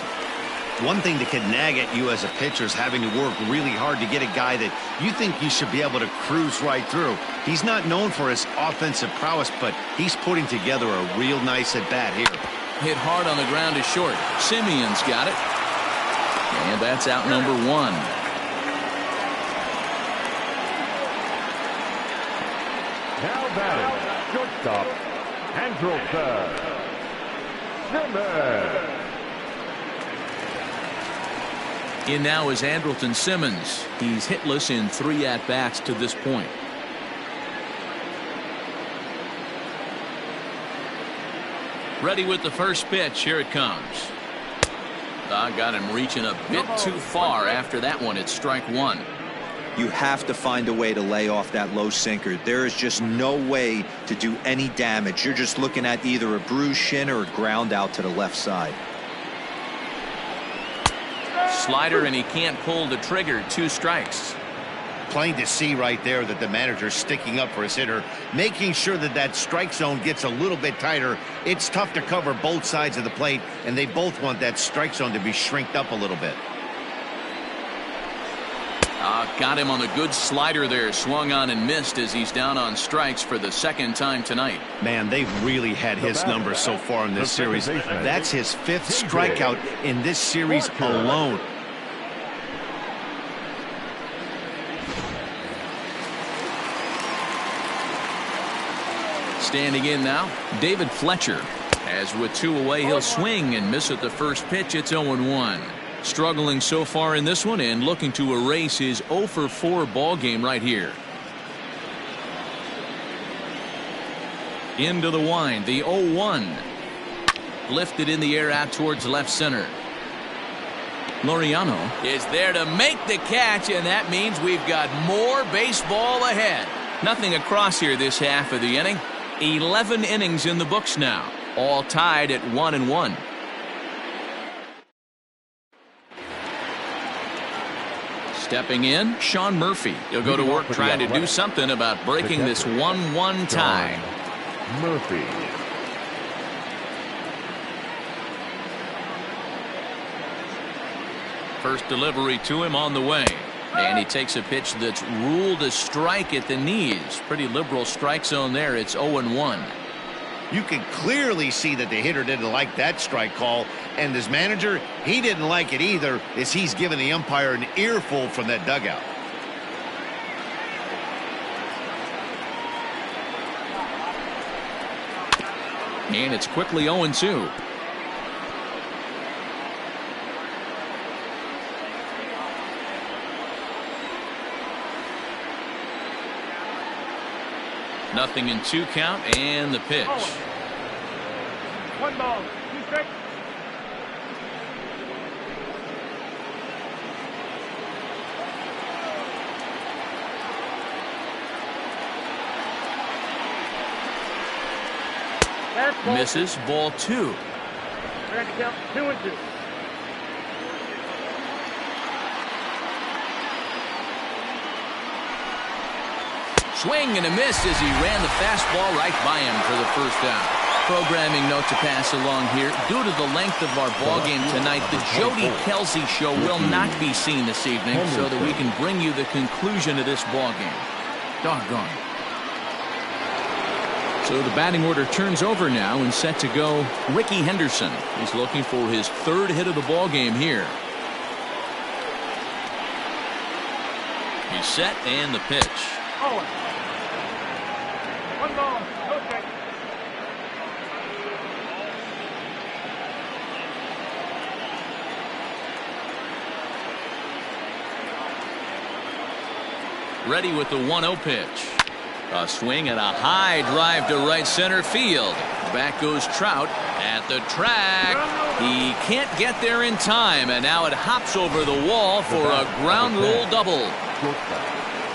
One thing that can nag at you as a pitcher is having to work really hard to get a guy that you think you should be able to cruise right through. He's not known for his offensive prowess, but he's putting together a real nice at-bat here. Hit hard on the ground to short. Simeon's got it. And that's out number 1. Now batting, shortstop, Anderson. Simmons. In now is Andrelton Simmons. He's hitless in 3 at-bats to this point. Ready with the first pitch. Here it comes. Got him reaching a bit too far after that one. It's strike 1. You have to find a way to lay off that low sinker. There is just no way to do any damage. You're just looking at either a bruised shin or a ground out to the left side. Slider, and he can't pull the trigger. 2 strikes. Plain to see right there that the manager's sticking up for his hitter, making sure that that strike zone gets a little bit tighter. It's tough to cover both sides of the plate, and they both want that strike zone to be shrinked up a little bit. Got him on the good slider there. Swung on and missed as he's down on strikes for the 2nd time tonight. Man, they've really had his numbers so far in this series. That's his 5th strikeout in this series alone. Standing in now, David Fletcher. As with 2 away, he'll swing and miss at the first pitch. It's 0-1. Struggling so far in this one and looking to erase his 0-for-4 ball game right here. Into the wind, the 0-1. Lifted in the air out towards left center. Laureano is there to make the catch, and that means we've got more baseball ahead. Nothing across here this half of the inning. 11 innings in the books now, all tied at 1-1. Stepping in, Sean Murphy. He'll go to work trying to do something about breaking this 1-1 tie. Murphy. First delivery to him on the way. And he takes a pitch that's ruled a strike at the knees. Pretty liberal strike zone there. It's 0-1. You can clearly see that the hitter didn't like that strike call, and his manager, he didn't like it either, as he's giving the umpire an earful from that dugout. And it's quickly 0-2. Nothing in 2 count, and the pitch. 1 ball, 2 strikes. Misses, ball 2. We're going to count 2-2. Swing and a miss as he ran the fastball right by him for the first out. Programming note to pass along here. Due to the length of our ball game tonight, the Jody Kelsey show will not be seen this evening, so that we can bring you the conclusion of this ball game. Doggone. So the batting order turns over now and set to go. Ricky Henderson. He's looking for his 3rd hit of the ball game here. He's set, and the pitch. 1 ball, no strikes. Ready with the 1-0 pitch. A swing and a high drive to right center field. Back goes Trout at the track. He can't get there in time, and now it hops over the wall for a ground rule double.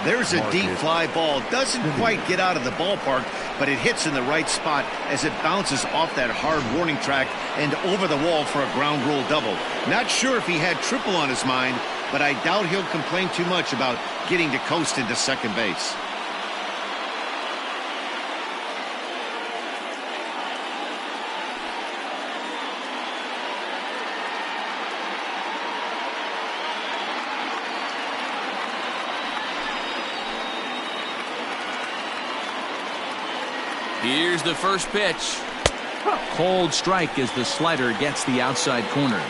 There's a deep fly ball. Doesn't quite get out of the ballpark, but it hits in the right spot as it bounces off that hard warning track and over the wall for a ground rule double. Not sure if he had triple on his mind, but I doubt he'll complain too much about getting to coast into second base. Here's the first pitch. Cold strike as the slider gets the outside corner.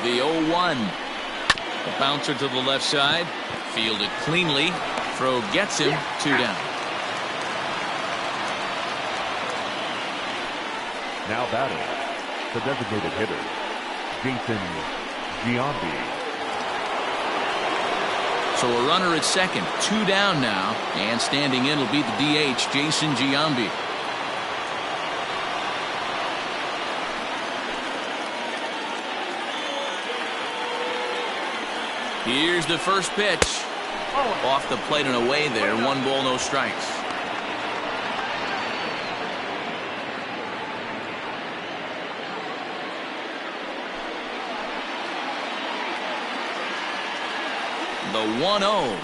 The 0-1. A bouncer to the left side. Fielded cleanly. Throw gets him. 2 down. Now batting, the designated hitter, Giambi. So a runner at second, 2 down now, and standing in will be the DH, Giambi. Here's the first pitch. Off the plate and away there. 1 ball, no strikes. The 1-0.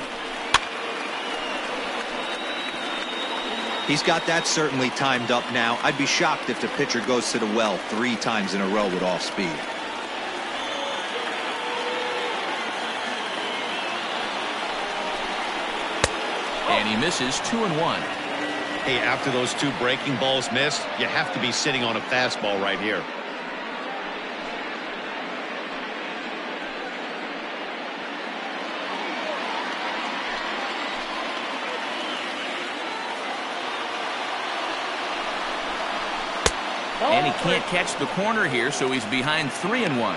He's got that certainly timed up now. I'd be shocked if the pitcher goes to the well 3 times in a row with off speed. And he misses 2-1. Hey, after those 2 breaking balls missed, you have to be sitting on a fastball right here. And he can't catch the corner here, so he's behind 3-1.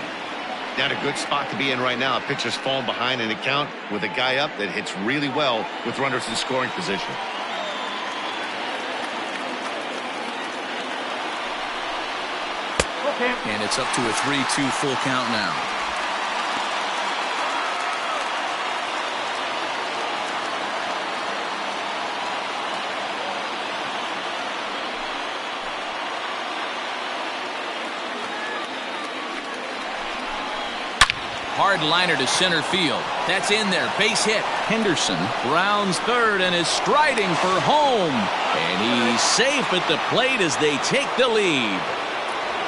Not a good spot to be in right now. A pitcher's falling behind in the count with a guy up that hits really well with runners in scoring position. And it's up to a 3-2 full count now. Hard liner to center field. That's in there. Base hit. Henderson rounds third and is striding for home. And he's safe at the plate as they take the lead.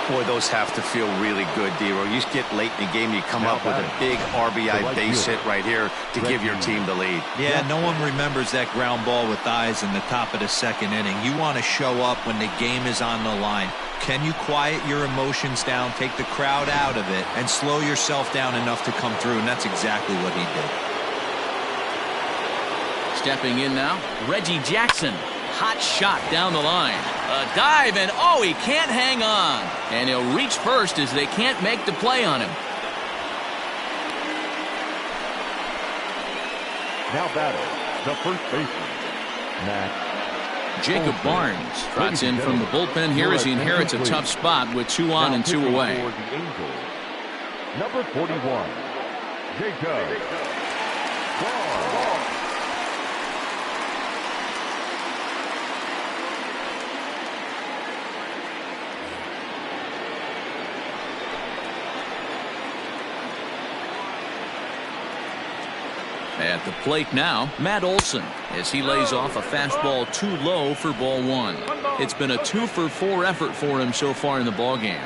Boy, those have to feel really good, D-Row. You get late in the game, you come up with a big RBI base hit right here to give your team the lead. Yeah, no one remembers that ground ball with eyes in the top of the 2nd inning. You want to show up when the game is on the line. Can you quiet your emotions down, take the crowd out of it, and slow yourself down enough to come through? And that's exactly what he did. Stepping in now, Reggie Jackson. Hot shot down the line. A dive, and oh, he can't hang on. And he'll reach first as they can't make the play on him. Now batting, the first baseman, Jacob Barnes trots in from the bullpen here as he inherits a tough spot with 2 on and 2 away. Number 41, Jacob Barnes. At the plate now, Matt Olson, as he lays off a fastball too low for ball 1. It's been a 2-for-4 effort for him so far in the ballgame.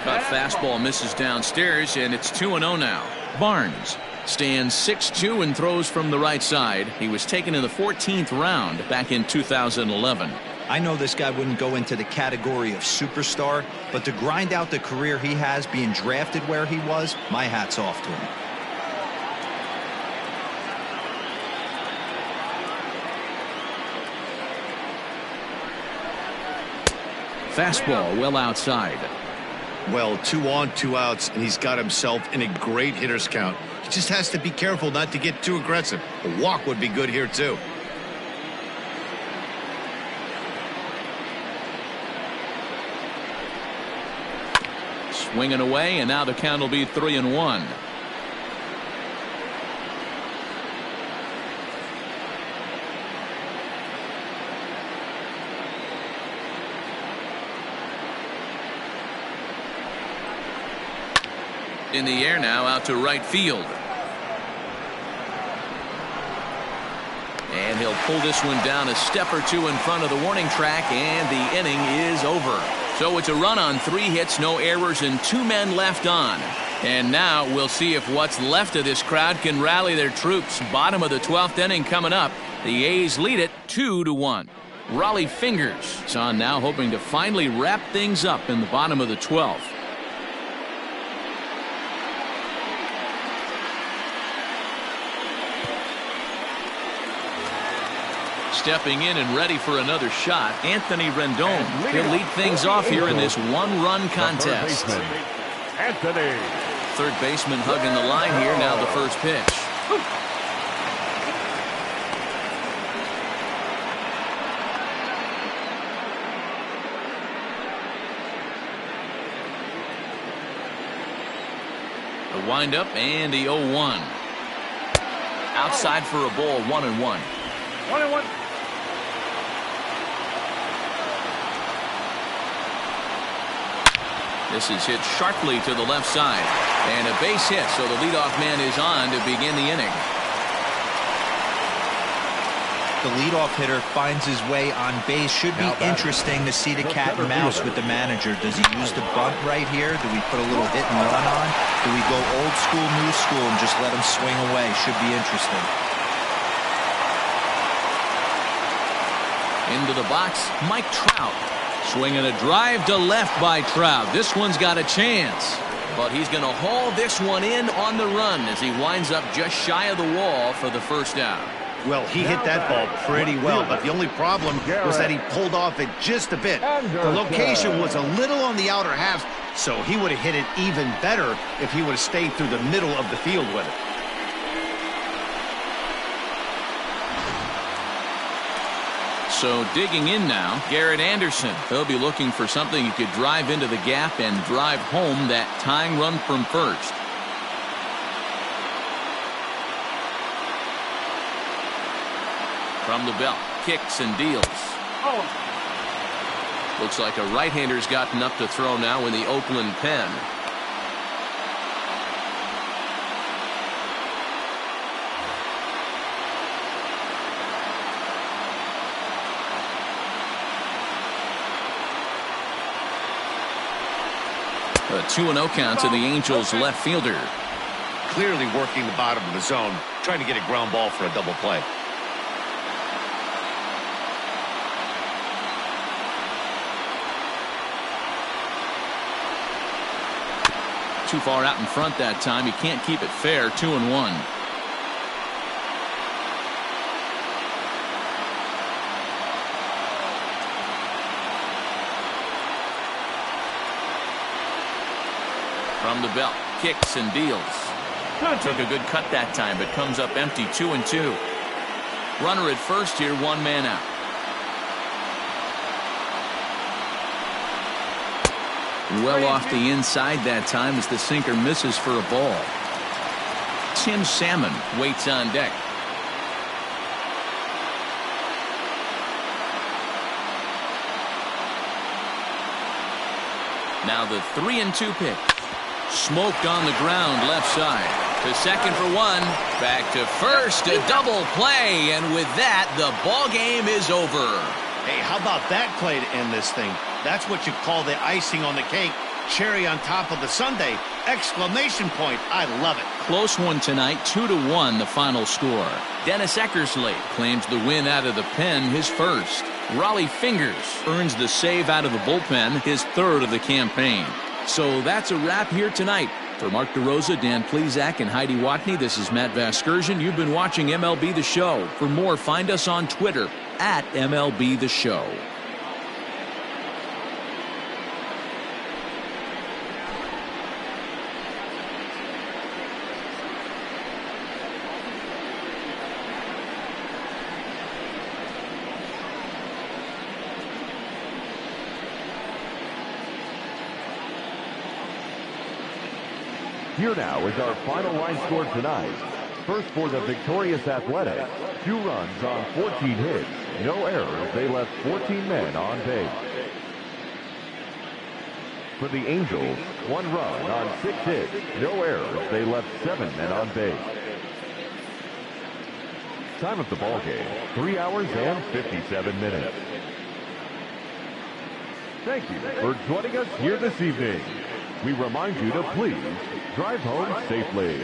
Cut fastball misses downstairs, and it's 2-0 now. Barnes stands 6'2" and throws from the right side. He was taken in the 14th round back in 2011. I know this guy wouldn't go into the category of superstar, but to grind out the career he has being drafted where he was, my hat's off to him. Fastball well outside. Well, 2 on, 2 outs, and he's got himself in a great hitter's count. He just has to be careful not to get too aggressive. A walk would be good here, too. Swinging away, and now the count will be 3-1. In the air now, out to right field. And he'll pull this one down a step or 2 in front of the warning track, and the inning is over. So it's a run on 3 hits, no errors, and 2 men left on. And now we'll see if what's left of this crowd can rally their troops. Bottom of the 12th inning coming up. The A's lead it 2-1. Raleigh Fingers is on now, hoping to finally wrap things up in the bottom of the 12th. Stepping in and ready for another shot, Anthony Rendon. He'll lead things off here in this one-run contest. Anthony. Third baseman hugging the line here. Now the first pitch. The windup and the 0-1. Outside for a ball, 1-1. 1-1. This is hit sharply to the left side. And a base hit, so the leadoff man is on to begin the inning. The leadoff hitter finds his way on base. Should be interesting to see the cat and mouse with the manager. Does he use the bunt right here? Do we put a little hit and run on? Do we go old school, new school, and just let him swing away? Should be interesting. Into the box, Mike Trout. Swinging a drive to left by Trout. This one's got a chance. But he's going to haul this one in on the run as he winds up just shy of the wall for the first out. Well, he hit that ball pretty well, but the only problem was that he pulled off it just a bit. The location was a little on the outer half, so he would have hit it even better if he would have stayed through the middle of the field with it. So digging in now, Garrett Anderson. He'll be looking for something he could drive into the gap and drive home that tying run from first. From the belt, kicks and deals. Looks like a right-hander's gotten up to throw now in the Oakland pen. A 2-0 count to the Angels left fielder. Clearly working the bottom of the zone, trying to get a ground ball for a double play. Too far out in front that time. He can't keep it fair. 2-1. From the belt, kicks and deals. Took a good cut that time, but comes up empty. 2-2. Runner at first here, one man out. Well off the inside that time as the sinker misses for a ball. Tim Salmon waits on deck. Now the 3-2 pitch. Smoked on the ground left side. To second for one. Back to first. A double play. And with that, the ball game is over. Hey, how about that play to end this thing? That's what you call the icing on the cake. Cherry on top of the sundae. Exclamation point. I love it. Close one tonight. 2-1 the final score. Dennis Eckersley claims the win out of the pen, his first. Raleigh Fingers earns the save out of the bullpen, his third of the campaign. So that's a wrap here tonight. For Mark DeRosa, Dan Plesac, and Heidi Watney, this is Matt Vasgersian. You've been watching MLB The Show. For more, find us on Twitter at MLB The Show. Here now is our final line score tonight. First for the victorious Athletics, 2 runs on 14 hits, no errors. They left 14 men on base. For the Angels, 1 run on 6 hits, no errors. They left 7 men on base. Time of the ball game, 3 hours and 57 minutes. Thank you for joining us here this evening. We remind you to please drive home safely.